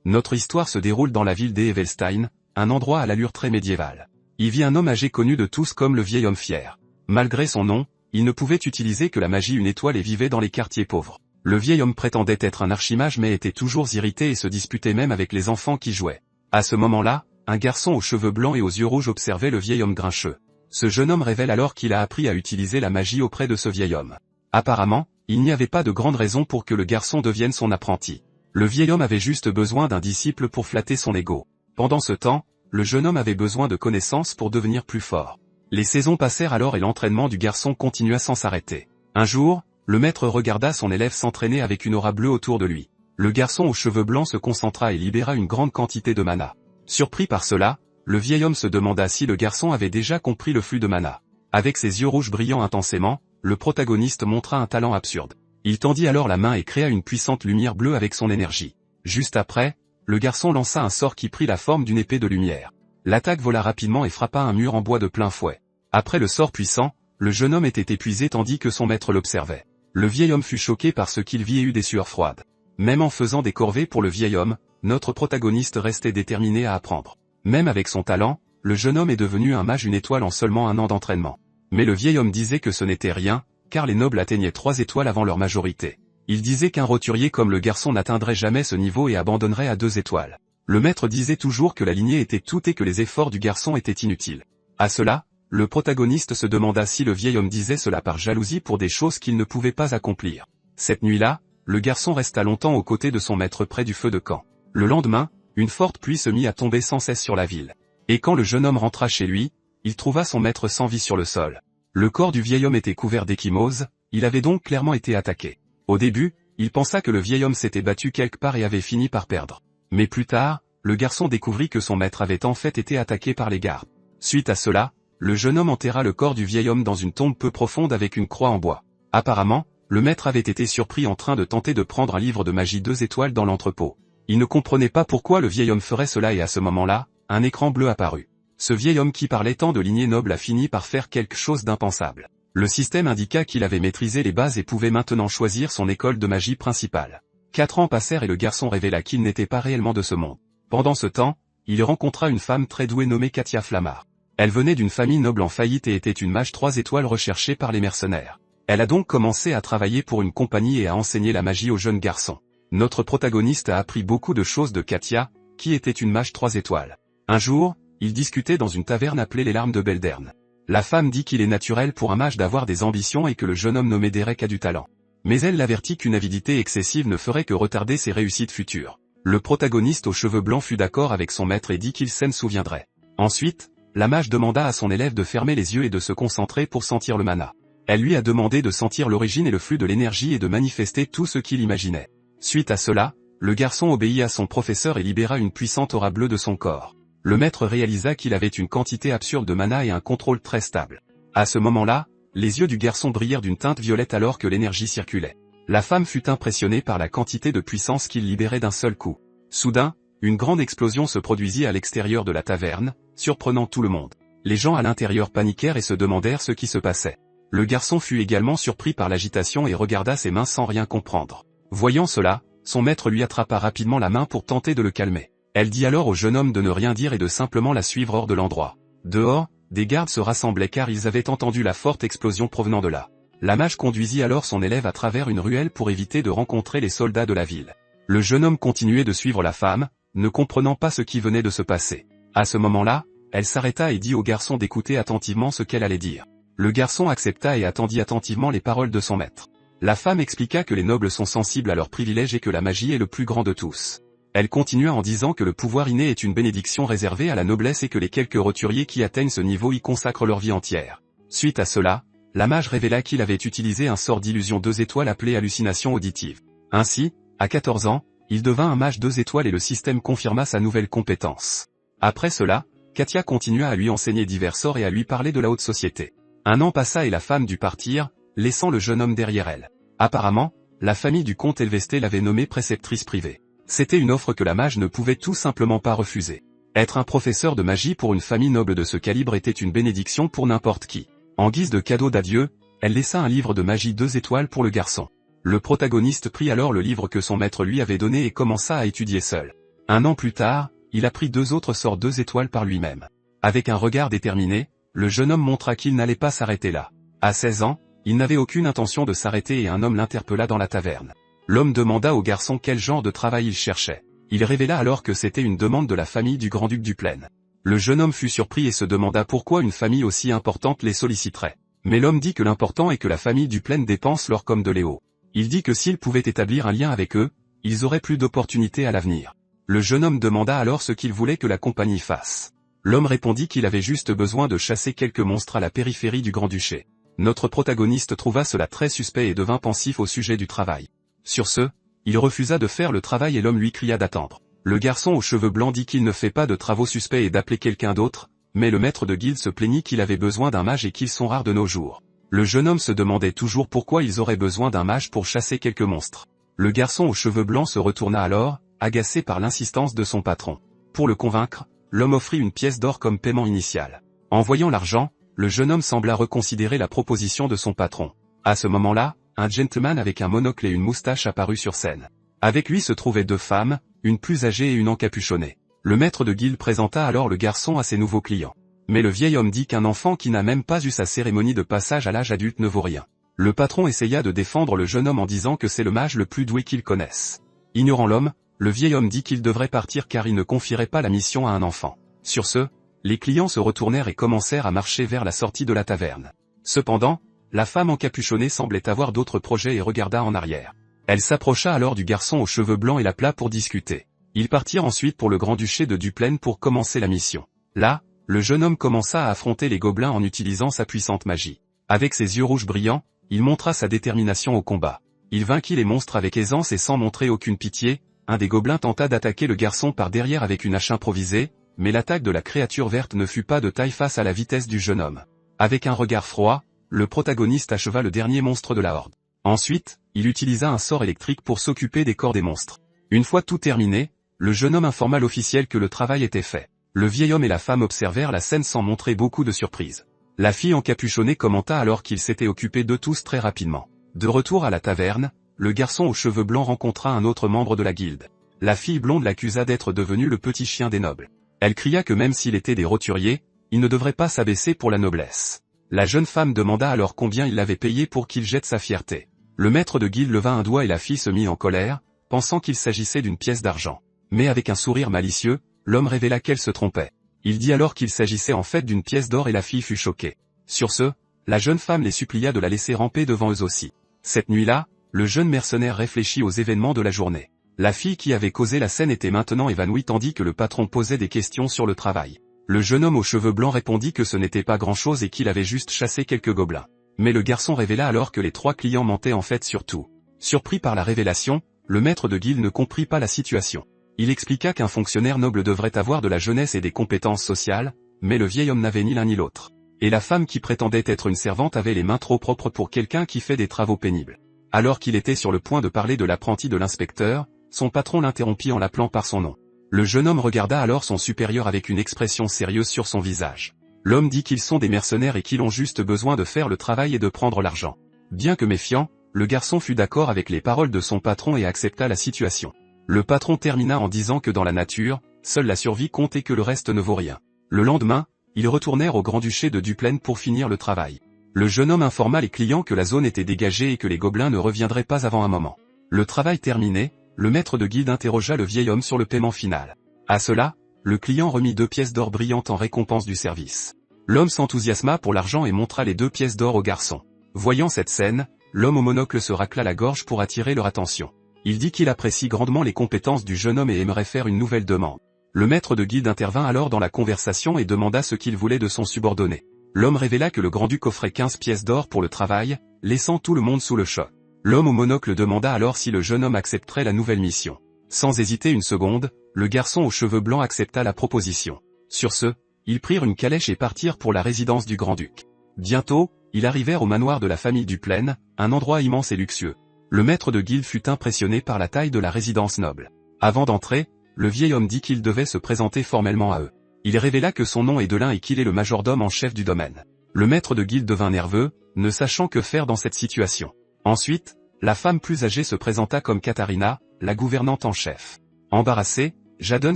Notre histoire se déroule dans la ville d'Evelstein, un endroit à l'allure très médiévale. Y vit un homme âgé connu de tous comme le vieil homme fier. Malgré son nom, il ne pouvait utiliser que la magie une étoile et vivait dans les quartiers pauvres. Le vieil homme prétendait être un archimage mais était toujours irrité et se disputait même avec les enfants qui jouaient. À ce moment-là, un garçon aux cheveux blancs et aux yeux rouges observait le vieil homme grincheux. Ce jeune homme révèle alors qu'il a appris à utiliser la magie auprès de ce vieil homme. Apparemment, il n'y avait pas de grande raison pour que le garçon devienne son apprenti. Le vieil homme avait juste besoin d'un disciple pour flatter son ego. Pendant ce temps, le jeune homme avait besoin de connaissances pour devenir plus fort. Les saisons passèrent alors et l'entraînement du garçon continua sans s'arrêter. Un jour, le maître regarda son élève s'entraîner avec une aura bleue autour de lui. Le garçon aux cheveux blancs se concentra et libéra une grande quantité de mana. Surpris par cela, le vieil homme se demanda si le garçon avait déjà compris le flux de mana. Avec ses yeux rouges brillant intensément, le protagoniste montra un talent absurde. Il tendit alors la main et créa une puissante lumière bleue avec son énergie. Juste après, le garçon lança un sort qui prit la forme d'une épée de lumière. L'attaque vola rapidement et frappa un mur en bois de plein fouet. Après le sort puissant, le jeune homme était épuisé tandis que son maître l'observait. Le vieil homme fut choqué par ce qu'il vit et eut des sueurs froides. Même en faisant des corvées pour le vieil homme, notre protagoniste restait déterminé à apprendre. Même avec son talent, le jeune homme est devenu un mage une étoile en seulement un an d'entraînement. Mais le vieil homme disait que ce n'était rien, car les nobles atteignaient 3 étoiles avant leur majorité. Il disait qu'un roturier comme le garçon n'atteindrait jamais ce niveau et abandonnerait à 2 étoiles. Le maître disait toujours que la lignée était toute et que les efforts du garçon étaient inutiles. À cela, le protagoniste se demanda si le vieil homme disait cela par jalousie pour des choses qu'il ne pouvait pas accomplir. Cette nuit-là, le garçon resta longtemps aux côtés de son maître près du feu de camp. Le lendemain, une forte pluie se mit à tomber sans cesse sur la ville. Et quand le jeune homme rentra chez lui, il trouva son maître sans vie sur le sol. Le corps du vieil homme était couvert d'échymoses, il avait donc clairement été attaqué. Au début, il pensa que le vieil homme s'était battu quelque part et avait fini par perdre. Mais plus tard, le garçon découvrit que son maître avait en fait été attaqué par les gardes. Suite à cela, le jeune homme enterra le corps du vieil homme dans une tombe peu profonde avec une croix en bois. Apparemment, le maître avait été surpris en train de tenter de prendre un livre de magie 2 étoiles dans l'entrepôt. Il ne comprenait pas pourquoi le vieil homme ferait cela et à ce moment-là, un écran bleu apparut. Ce vieil homme qui parlait tant de lignée noble a fini par faire quelque chose d'impensable. Le système indiqua qu'il avait maîtrisé les bases et pouvait maintenant choisir son école de magie principale. 4 ans passèrent et le garçon révéla qu'il n'était pas réellement de ce monde. Pendant ce temps, il rencontra une femme très douée nommée Katia Flammard. Elle venait d'une famille noble en faillite et était une mage 3 étoiles recherchée par les mercenaires. Elle a donc commencé à travailler pour une compagnie et à enseigner la magie aux jeunes garçons. Notre protagoniste a appris beaucoup de choses de Katia, qui était une mage 3 étoiles. Un jour, il discutait dans une taverne appelée les Larmes de Beldern. La femme dit qu'il est naturel pour un mage d'avoir des ambitions et que le jeune homme nommé Derek a du talent. Mais elle l'avertit qu'une avidité excessive ne ferait que retarder ses réussites futures. Le protagoniste aux cheveux blancs fut d'accord avec son maître et dit qu'il s'en souviendrait. Ensuite, la mage demanda à son élève de fermer les yeux et de se concentrer pour sentir le mana. Elle lui a demandé de sentir l'origine et le flux de l'énergie et de manifester tout ce qu'il imaginait. Suite à cela, le garçon obéit à son professeur et libéra une puissante aura bleue de son corps. Le maître réalisa qu'il avait une quantité absurde de mana et un contrôle très stable. À ce moment-là, les yeux du garçon brillèrent d'une teinte violette alors que l'énergie circulait. La femme fut impressionnée par la quantité de puissance qu'il libérait d'un seul coup. Soudain, une grande explosion se produisit à l'extérieur de la taverne, surprenant tout le monde. Les gens à l'intérieur paniquèrent et se demandèrent ce qui se passait. Le garçon fut également surpris par l'agitation et regarda ses mains sans rien comprendre. Voyant cela, son maître lui attrapa rapidement la main pour tenter de le calmer. Elle dit alors au jeune homme de ne rien dire et de simplement la suivre hors de l'endroit. Dehors, des gardes se rassemblaient car ils avaient entendu la forte explosion provenant de là. La mage conduisit alors son élève à travers une ruelle pour éviter de rencontrer les soldats de la ville. Le jeune homme continuait de suivre la femme, ne comprenant pas ce qui venait de se passer. À ce moment-là, elle s'arrêta et dit au garçon d'écouter attentivement ce qu'elle allait dire. Le garçon accepta et attendit attentivement les paroles de son maître. La femme expliqua que les nobles sont sensibles à leurs privilèges et que la magie est le plus grand de tous. Elle continua en disant que le pouvoir inné est une bénédiction réservée à la noblesse et que les quelques roturiers qui atteignent ce niveau y consacrent leur vie entière. Suite à cela, la mage révéla qu'il avait utilisé un sort d'illusion 2 étoiles appelé hallucination auditive. Ainsi, à 14 ans, il devint un mage 2 étoiles et le système confirma sa nouvelle compétence. Après cela, Katia continua à lui enseigner divers sorts et à lui parler de la haute société. Un an passa et la femme dut partir, laissant le jeune homme derrière elle. Apparemment, la famille du comte Elvesté l'avait nommée préceptrice privée. C'était une offre que la mage ne pouvait tout simplement pas refuser. Être un professeur de magie pour une famille noble de ce calibre était une bénédiction pour n'importe qui. En guise de cadeau d'adieu, elle laissa un livre de magie 2 étoiles pour le garçon. Le protagoniste prit alors le livre que son maître lui avait donné et commença à étudier seul. Un an plus tard, il apprit 2 autres sorts 2 étoiles par lui-même. Avec un regard déterminé, le jeune homme montra qu'il n'allait pas s'arrêter là. À 16 ans, il n'avait aucune intention de s'arrêter et un homme l'interpella dans la taverne. L'homme demanda au garçon quel genre de travail il cherchait. Il révéla alors que c'était une demande de la famille du grand-duc du Plaine. Le jeune homme fut surpris et se demanda pourquoi une famille aussi importante les solliciterait. Mais l'homme dit que l'important est que la famille du Plaine dépense l'or comme de l'éau. Il dit que s'ils pouvaient établir un lien avec eux, ils auraient plus d'opportunités à l'avenir. Le jeune homme demanda alors ce qu'il voulait que la compagnie fasse. L'homme répondit qu'il avait juste besoin de chasser quelques monstres à la périphérie du Grand-Duché. Notre protagoniste trouva cela très suspect et devint pensif au sujet du travail. Sur ce, il refusa de faire le travail et l'homme lui cria d'attendre. Le garçon aux cheveux blancs dit qu'il ne fait pas de travaux suspects et d'appeler quelqu'un d'autre, mais le maître de guilde se plaignit qu'il avait besoin d'un mage et qu'ils sont rares de nos jours. Le jeune homme se demandait toujours pourquoi ils auraient besoin d'un mage pour chasser quelques monstres. Le garçon aux cheveux blancs se retourna alors, agacé par l'insistance de son patron. Pour le convaincre, l'homme offrit une pièce d'or comme paiement initial. En voyant l'argent, le jeune homme sembla reconsidérer la proposition de son patron. À ce moment-là, un gentleman avec un monocle et une moustache apparut sur scène. Avec lui se trouvaient 2 femmes, une plus âgée et une encapuchonnée. Le maître de guilde présenta alors le garçon à ses nouveaux clients. Mais le vieil homme dit qu'un enfant qui n'a même pas eu sa cérémonie de passage à l'âge adulte ne vaut rien. Le patron essaya de défendre le jeune homme en disant que c'est le mage le plus doué qu'il connaisse. Ignorant l'homme, le vieil homme dit qu'il devrait partir car il ne confierait pas la mission à un enfant. Sur ce, les clients se retournèrent et commencèrent à marcher vers la sortie de la taverne. Cependant, la femme encapuchonnée semblait avoir d'autres projets et regarda en arrière. Elle s'approcha alors du garçon aux cheveux blancs et l'appela pour discuter. Ils partirent ensuite pour le Grand-Duché de Duplaine pour commencer la mission. Là, le jeune homme commença à affronter les gobelins en utilisant sa puissante magie. Avec ses yeux rouges brillants, il montra sa détermination au combat. Il vainquit les monstres avec aisance et sans montrer aucune pitié. Un des gobelins tenta d'attaquer le garçon par derrière avec une hache improvisée, mais l'attaque de la créature verte ne fut pas de taille face à la vitesse du jeune homme. Avec un regard froid, le protagoniste acheva le dernier monstre de la horde. Ensuite, il utilisa un sort électrique pour s'occuper des corps des monstres. Une fois tout terminé, le jeune homme informa l'officiel que le travail était fait. Le vieil homme et la femme observèrent la scène sans montrer beaucoup de surprise. La fille encapuchonnée commenta alors qu'il s'était occupé d'eux tous très rapidement. De retour à la taverne, le garçon aux cheveux blancs rencontra un autre membre de la guilde. La fille blonde l'accusa d'être devenu le petit chien des nobles. Elle cria que même s'il était des roturiers, il ne devrait pas s'abaisser pour la noblesse. La jeune femme demanda alors combien il l'avait payé pour qu'il jette sa fierté. Le maître de guilde leva un doigt et la fille se mit en colère, pensant qu'il s'agissait d'une pièce d'argent. Mais avec un sourire malicieux, l'homme révéla qu'elle se trompait. Il dit alors qu'il s'agissait en fait d'une pièce d'or et la fille fut choquée. Sur ce, la jeune femme les supplia de la laisser ramper devant eux aussi. Cette nuit-là, le jeune mercenaire réfléchit aux événements de la journée. La fille qui avait causé la scène était maintenant évanouie tandis que le patron posait des questions sur le travail. Le jeune homme aux cheveux blancs répondit que ce n'était pas grand-chose et qu'il avait juste chassé quelques gobelins. Mais le garçon révéla alors que les 3 clients mentaient en fait sur tout. Surpris par la révélation, le maître de guilde ne comprit pas la situation. Il expliqua qu'un fonctionnaire noble devrait avoir de la jeunesse et des compétences sociales, mais le vieil homme n'avait ni l'un ni l'autre. Et la femme qui prétendait être une servante avait les mains trop propres pour quelqu'un qui fait des travaux pénibles. Alors qu'il était sur le point de parler de l'apprenti de l'inspecteur, son patron l'interrompit en l'appelant par son nom. Le jeune homme regarda alors son supérieur avec une expression sérieuse sur son visage. L'homme dit qu'ils sont des mercenaires et qu'ils ont juste besoin de faire le travail et de prendre l'argent. Bien que méfiant, le garçon fut d'accord avec les paroles de son patron et accepta la situation. Le patron termina en disant que dans la nature, seule la survie compte et que le reste ne vaut rien. Le lendemain, ils retournèrent au Grand-Duché de Duplaine pour finir le travail. Le jeune homme informa les clients que la zone était dégagée et que les gobelins ne reviendraient pas avant un moment. Le travail terminé, le maître de guilde interrogea le vieil homme sur le paiement final. À cela, le client remit 2 pièces d'or brillantes en récompense du service. L'homme s'enthousiasma pour l'argent et montra les 2 pièces d'or au garçon. Voyant cette scène, l'homme au monocle se racla la gorge pour attirer leur attention. Il dit qu'il apprécie grandement les compétences du jeune homme et aimerait faire une nouvelle demande. Le maître de guilde intervint alors dans la conversation et demanda ce qu'il voulait de son subordonné. L'homme révéla que le grand-duc offrait 15 pièces d'or pour le travail, laissant tout le monde sous le choc. L'homme au monocle demanda alors si le jeune homme accepterait la nouvelle mission. Sans hésiter une seconde, le garçon aux cheveux blancs accepta la proposition. Sur ce, ils prirent une calèche et partirent pour la résidence du grand-duc. Bientôt, ils arrivèrent au manoir de la famille Duplaine, un endroit immense et luxueux. Le maître de guilde fut impressionné par la taille de la résidence noble. Avant d'entrer, le vieil homme dit qu'il devait se présenter formellement à eux. Il révéla que son nom est Delin et qu'il est le majordome en chef du domaine. Le maître de guilde devint nerveux, ne sachant que faire dans cette situation. Ensuite, la femme plus âgée se présenta comme Katharina, la gouvernante en chef. Embarrassée, Jadon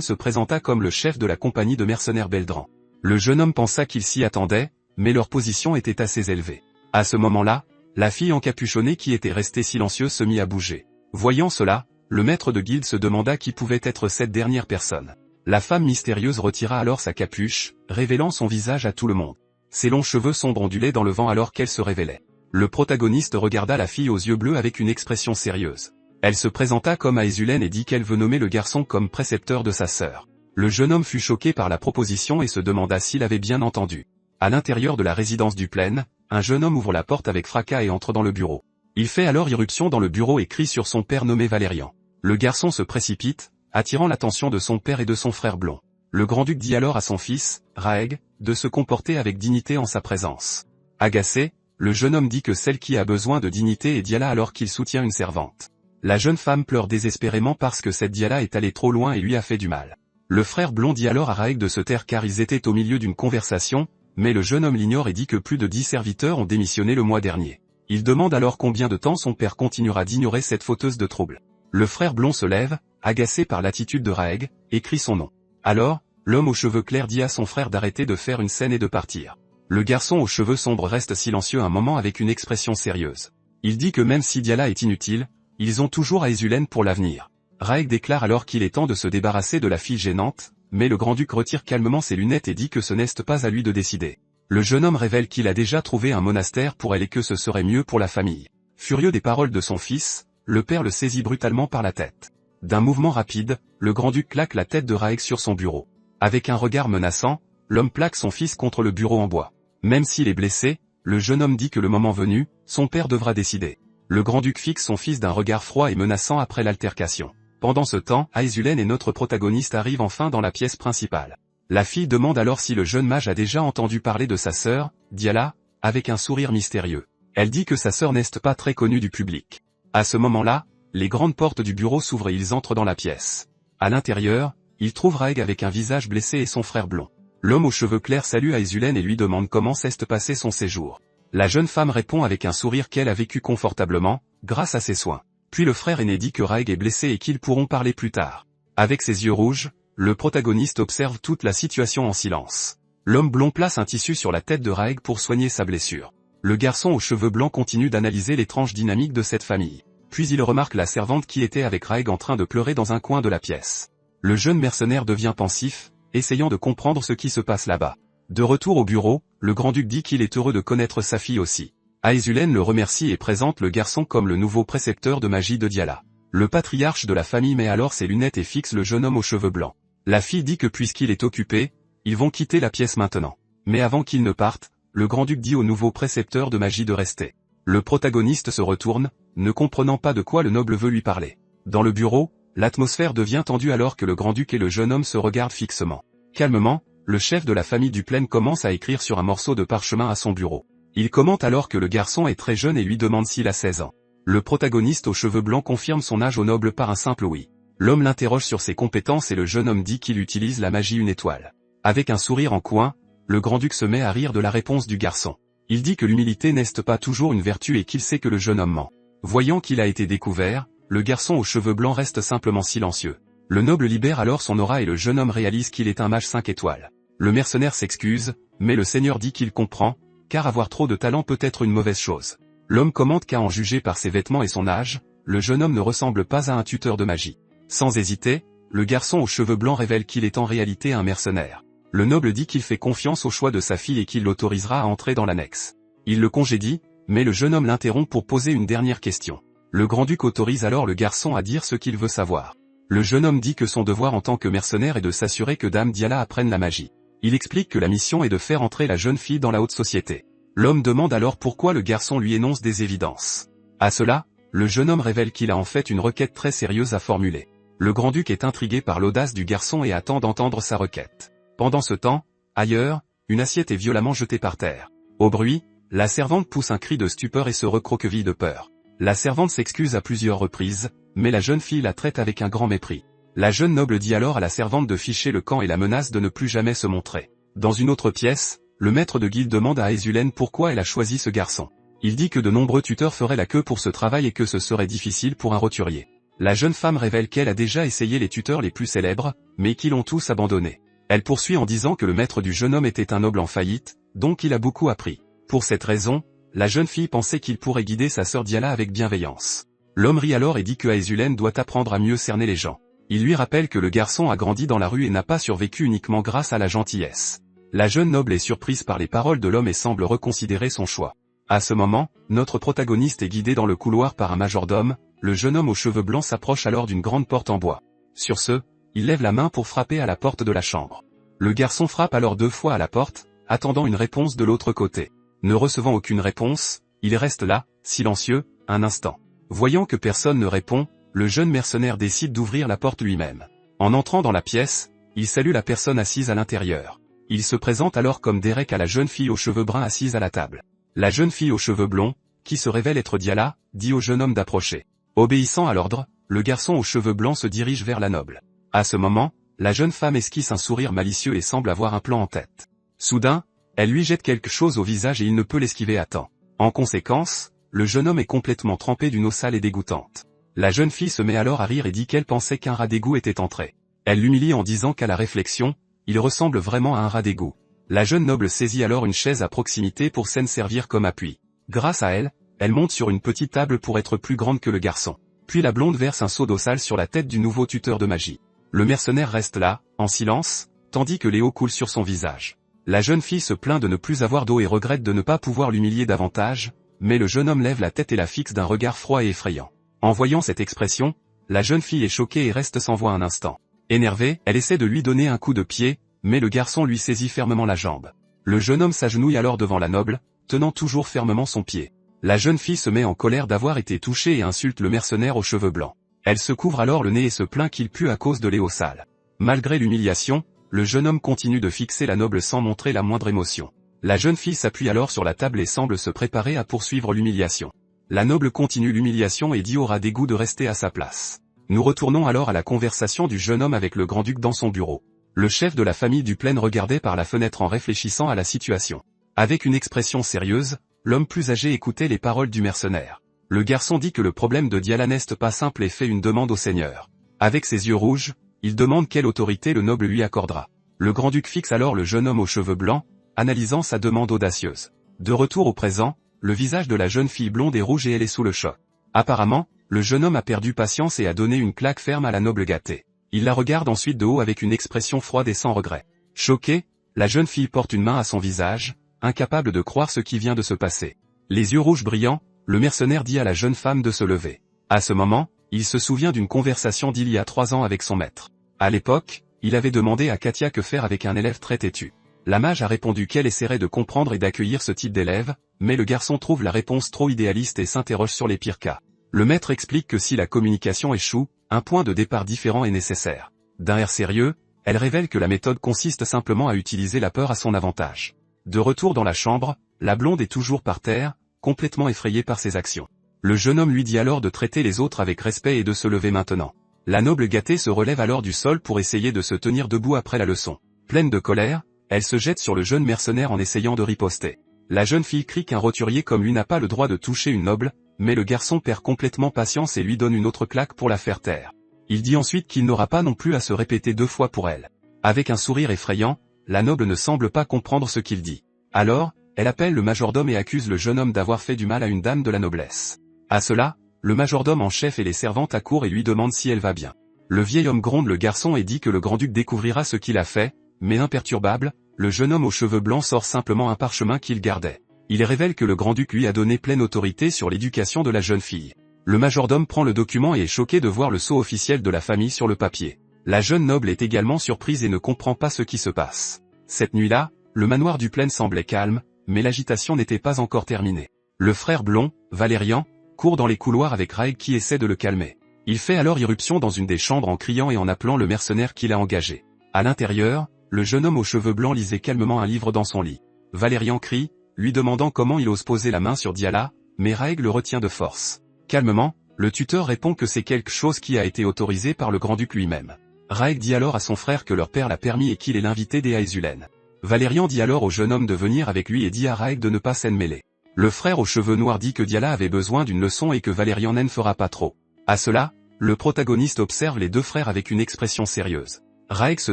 se présenta comme le chef de la compagnie de mercenaires Beldran. Le jeune homme pensa qu'il s'y attendait, mais leur position était assez élevée. À ce moment-là, la fille encapuchonnée qui était restée silencieuse se mit à bouger. Voyant cela, le maître de guilde se demanda qui pouvait être cette dernière personne. La femme mystérieuse retira alors sa capuche, révélant son visage à tout le monde. Ses longs cheveux sombres ondulaient dans le vent alors qu'elle se révélait. Le protagoniste regarda la fille aux yeux bleus avec une expression sérieuse. Elle se présenta comme Aesulène et dit qu'elle veut nommer le garçon comme précepteur de sa sœur. Le jeune homme fut choqué par la proposition et se demanda s'il avait bien entendu. À l'intérieur de la résidence du Plaine, un jeune homme ouvre la porte avec fracas et entre dans le bureau. Il fait alors irruption dans le bureau et crie sur son père nommé Valérian. Le garçon se précipite, attirant l'attention de son père et de son frère blond. Le grand-duc dit alors à son fils, Raeg, de se comporter avec dignité en sa présence. Agacé, le jeune homme dit que celle qui a besoin de dignité est Diala alors qu'il soutient une servante. La jeune femme pleure désespérément parce que cette Diala est allée trop loin et lui a fait du mal. Le frère blond dit alors à Raeg de se taire car ils étaient au milieu d'une conversation, mais le jeune homme l'ignore et dit que plus de 10 serviteurs ont démissionné le mois dernier. Il demande alors combien de temps son père continuera d'ignorer cette fauteuse de trouble. Le frère blond se lève, agacé par l'attitude de Raeg, et crie son nom. Alors, l'homme aux cheveux clairs dit à son frère d'arrêter de faire une scène et de partir. Le garçon aux cheveux sombres reste silencieux un moment avec une expression sérieuse. Il dit que même si Diala est inutile, ils ont toujours Aesulène pour l'avenir. Raeg déclare alors qu'il est temps de se débarrasser de la fille gênante, mais le grand-duc retire calmement ses lunettes et dit que ce n'est pas à lui de décider. Le jeune homme révèle qu'il a déjà trouvé un monastère pour elle et que ce serait mieux pour la famille. Furieux des paroles de son fils, le père le saisit brutalement par la tête. D'un mouvement rapide, le grand-duc claque la tête de Raeg sur son bureau. Avec un regard menaçant, l'homme plaque son fils contre le bureau en bois. Même s'il est blessé, le jeune homme dit que le moment venu, son père devra décider. Le grand-duc fixe son fils d'un regard froid et menaçant après l'altercation. Pendant ce temps, Aesulène et notre protagoniste arrivent enfin dans la pièce principale. La fille demande alors si le jeune mage a déjà entendu parler de sa sœur, Diala, avec un sourire mystérieux. Elle dit que sa sœur n'est pas très connue du public. À ce moment-là, les grandes portes du bureau s'ouvrent et ils entrent dans la pièce. À l'intérieur, ils trouvent Raeg avec un visage blessé et son frère blond. L'homme aux cheveux clairs salue Aesulène et lui demande comment s'est passé son séjour. La jeune femme répond avec un sourire qu'elle a vécu confortablement, grâce à ses soins. Puis le frère aîné dit que Raeg est blessé et qu'ils pourront parler plus tard. Avec ses yeux rouges, le protagoniste observe toute la situation en silence. L'homme blond place un tissu sur la tête de Raeg pour soigner sa blessure. Le garçon aux cheveux blancs continue d'analyser l'étrange dynamique de cette famille. Puis il remarque la servante qui était avec Raeg en train de pleurer dans un coin de la pièce. Le jeune mercenaire devient pensif, essayant de comprendre ce qui se passe là-bas. De retour au bureau, le grand-duc dit qu'il est heureux de connaître sa fille aussi. Aesulène le remercie et présente le garçon comme le nouveau précepteur de magie de Diala. Le patriarche de la famille met alors ses lunettes et fixe le jeune homme aux cheveux blancs. La fille dit que puisqu'il est occupé, ils vont quitter la pièce maintenant. Mais avant qu'ils ne partent, le grand-duc dit au nouveau précepteur de magie de rester. Le protagoniste se retourne, ne comprenant pas de quoi le noble veut lui parler. Dans le bureau, l'atmosphère devient tendue alors que le grand-duc et le jeune homme se regardent fixement. Calmement, le chef de la famille du Plaine commence à écrire sur un morceau de parchemin à son bureau. Il commente alors que le garçon est très jeune et lui demande s'il a 16 ans. Le protagoniste aux cheveux blancs confirme son âge au noble par un simple oui. L'homme l'interroge sur ses compétences et le jeune homme dit qu'il utilise la magie une étoile. Avec un sourire en coin, le grand-duc se met à rire de la réponse du garçon. Il dit que l'humilité n'est pas toujours une vertu et qu'il sait que le jeune homme ment. Voyant qu'il a été découvert, le garçon aux cheveux blancs reste simplement silencieux. Le noble libère alors son aura et le jeune homme réalise qu'il est un mage 5 étoiles. Le mercenaire s'excuse, mais le seigneur dit qu'il comprend, car avoir trop de talent peut être une mauvaise chose. L'homme commente qu'à en juger par ses vêtements et son âge, le jeune homme ne ressemble pas à un tuteur de magie. Sans hésiter, le garçon aux cheveux blancs révèle qu'il est en réalité un mercenaire. Le noble dit qu'il fait confiance au choix de sa fille et qu'il l'autorisera à entrer dans l'annexe. Il le congédie, mais le jeune homme l'interrompt pour poser une dernière question. Le grand-duc autorise alors le garçon à dire ce qu'il veut savoir. Le jeune homme dit que son devoir en tant que mercenaire est de s'assurer que Dame Diala apprenne la magie. Il explique que la mission est de faire entrer la jeune fille dans la haute société. L'homme demande alors pourquoi le garçon lui énonce des évidences. À cela, le jeune homme révèle qu'il a en fait une requête très sérieuse à formuler. Le grand-duc est intrigué par l'audace du garçon et attend d'entendre sa requête. Pendant ce temps, ailleurs, une assiette est violemment jetée par terre. Au bruit, la servante pousse un cri de stupeur et se recroqueville de peur. La servante s'excuse à plusieurs reprises, mais la jeune fille la traite avec un grand mépris. La jeune noble dit alors à la servante de ficher le camp et la menace de ne plus jamais se montrer. Dans une autre pièce, le maître de guilde demande à Aesulène pourquoi elle a choisi ce garçon. Il dit que de nombreux tuteurs feraient la queue pour ce travail et que ce serait difficile pour un roturier. La jeune femme révèle qu'elle a déjà essayé les tuteurs les plus célèbres, mais qu'ils l'ont tous abandonné. Elle poursuit en disant que le maître du jeune homme était un noble en faillite, donc il a beaucoup appris. Pour cette raison, la jeune fille pensait qu'il pourrait guider sa sœur Diala avec bienveillance. L'homme rit alors et dit que Aesulen doit apprendre à mieux cerner les gens. Il lui rappelle que le garçon a grandi dans la rue et n'a pas survécu uniquement grâce à la gentillesse. La jeune noble est surprise par les paroles de l'homme et semble reconsidérer son choix. À ce moment, notre protagoniste est guidé dans le couloir par un majordome. Le jeune homme aux cheveux blancs s'approche alors d'une grande porte en bois. Sur ce, il lève la main pour frapper à la porte de la chambre. Le garçon frappe alors 2 fois à la porte, attendant une réponse de l'autre côté. Ne recevant aucune réponse, il reste là, silencieux, un instant. Voyant que personne ne répond, le jeune mercenaire décide d'ouvrir la porte lui-même. En entrant dans la pièce, il salue la personne assise à l'intérieur. Il se présente alors comme Derek à la jeune fille aux cheveux bruns assise à la table. La jeune fille aux cheveux blonds, qui se révèle être Diala, dit au jeune homme d'approcher. Obéissant à l'ordre, le garçon aux cheveux blancs se dirige vers la noble. À ce moment, la jeune femme esquisse un sourire malicieux et semble avoir un plan en tête. Soudain, elle lui jette quelque chose au visage et il ne peut l'esquiver à temps. En conséquence, le jeune homme est complètement trempé d'une eau sale et dégoûtante. La jeune fille se met alors à rire et dit qu'elle pensait qu'un rat d'égout était entré. Elle l'humilie en disant qu'à la réflexion, il ressemble vraiment à un rat d'égout. La jeune noble saisit alors une chaise à proximité pour s'en servir comme appui. Grâce à elle, elle monte sur une petite table pour être plus grande que le garçon. Puis la blonde verse un seau d'eau sale sur la tête du nouveau tuteur de magie. Le mercenaire reste là, en silence, tandis que l'eau coule sur son visage. La jeune fille se plaint de ne plus avoir d'eau et regrette de ne pas pouvoir l'humilier davantage, mais le jeune homme lève la tête et la fixe d'un regard froid et effrayant. En voyant cette expression, la jeune fille est choquée et reste sans voix un instant. Énervée, elle essaie de lui donner un coup de pied, mais le garçon lui saisit fermement la jambe. Le jeune homme s'agenouille alors devant la noble, tenant toujours fermement son pied. La jeune fille se met en colère d'avoir été touchée et insulte le mercenaire aux cheveux blancs. Elle se couvre alors le nez et se plaint qu'il pue à cause de l'eau sale. Malgré l'humiliation, le jeune homme continue de fixer la noble sans montrer la moindre émotion. La jeune fille s'appuie alors sur la table et semble se préparer à poursuivre l'humiliation. La noble continue l'humiliation et dit au rat d'égout de rester à sa place. Nous retournons alors à la conversation du jeune homme avec le grand-duc dans son bureau. Le chef de la famille du Plaine regardait par la fenêtre en réfléchissant à la situation. Avec une expression sérieuse, l'homme plus âgé écoutait les paroles du mercenaire. Le garçon dit que le problème de Diala n'est pas simple et fait une demande au seigneur. Avec ses yeux rouges, il demande quelle autorité le noble lui accordera. Le grand-duc fixe alors le jeune homme aux cheveux blancs, analysant sa demande audacieuse. De retour au présent, le visage de la jeune fille blonde est rouge et elle est sous le choc. Apparemment, le jeune homme a perdu patience et a donné une claque ferme à la noble gâtée. Il la regarde ensuite de haut avec une expression froide et sans regret. Choquée, la jeune fille porte une main à son visage, incapable de croire ce qui vient de se passer. Les yeux rouges brillants, le mercenaire dit à la jeune femme de se lever. À ce moment, il se souvient d'une conversation d'il y a 3 ans avec son maître. À l'époque, il avait demandé à Katia que faire avec un élève très têtu. La mage a répondu qu'elle essaierait de comprendre et d'accueillir ce type d'élève, mais le garçon trouve la réponse trop idéaliste et s'interroge sur les pires cas. Le maître explique que si la communication échoue, un point de départ différent est nécessaire. D'un air sérieux, elle révèle que la méthode consiste simplement à utiliser la peur à son avantage. De retour dans la chambre, la blonde est toujours par terre, complètement effrayée par ses actions. Le jeune homme lui dit alors de traiter les autres avec respect et de se lever maintenant. La noble gâtée se relève alors du sol pour essayer de se tenir debout après la leçon. Pleine de colère, elle se jette sur le jeune mercenaire en essayant de riposter. La jeune fille crie qu'un roturier comme lui n'a pas le droit de toucher une noble, mais le garçon perd complètement patience et lui donne une autre claque pour la faire taire. Il dit ensuite qu'il n'aura pas non plus à se répéter 2 fois pour elle. Avec un sourire effrayant, la noble ne semble pas comprendre ce qu'il dit. Alors, elle appelle le majordome et accuse le jeune homme d'avoir fait du mal à une dame de la noblesse. À cela, le majordome en chef et les servantes accourent et lui demandent si elle va bien. Le vieil homme gronde le garçon et dit que le grand-duc découvrira ce qu'il a fait, mais imperturbable, le jeune homme aux cheveux blancs sort simplement un parchemin qu'il gardait. Il révèle que le grand-duc lui a donné pleine autorité sur l'éducation de la jeune fille. Le majordome prend le document et est choqué de voir le sceau officiel de la famille sur le papier. La jeune noble est également surprise et ne comprend pas ce qui se passe. Cette nuit-là, le manoir du Plaine semblait calme, mais l'agitation n'était pas encore terminée. Le frère blond, Valérian, court dans les couloirs avec Raeg qui essaie de le calmer. Il fait alors irruption dans une des chambres en criant et en appelant le mercenaire qu'il a engagé. À l'intérieur, le jeune homme aux cheveux blancs lisait calmement un livre dans son lit. Valérian crie, lui demandant comment il ose poser la main sur Diala, mais Raeg le retient de force. Calmement, le tuteur répond que c'est quelque chose qui a été autorisé par le grand-duc lui-même. Raeg dit alors à son frère que leur père l'a permis et qu'il est l'invité des Aesulen. Valérian dit alors au jeune homme de venir avec lui et dit à Raeg de ne pas s'en mêler. Le frère aux cheveux noirs dit que Diala avait besoin d'une leçon et que Valérian n'en fera pas trop. À cela, Le protagoniste observe les deux frères avec une expression sérieuse. Raek se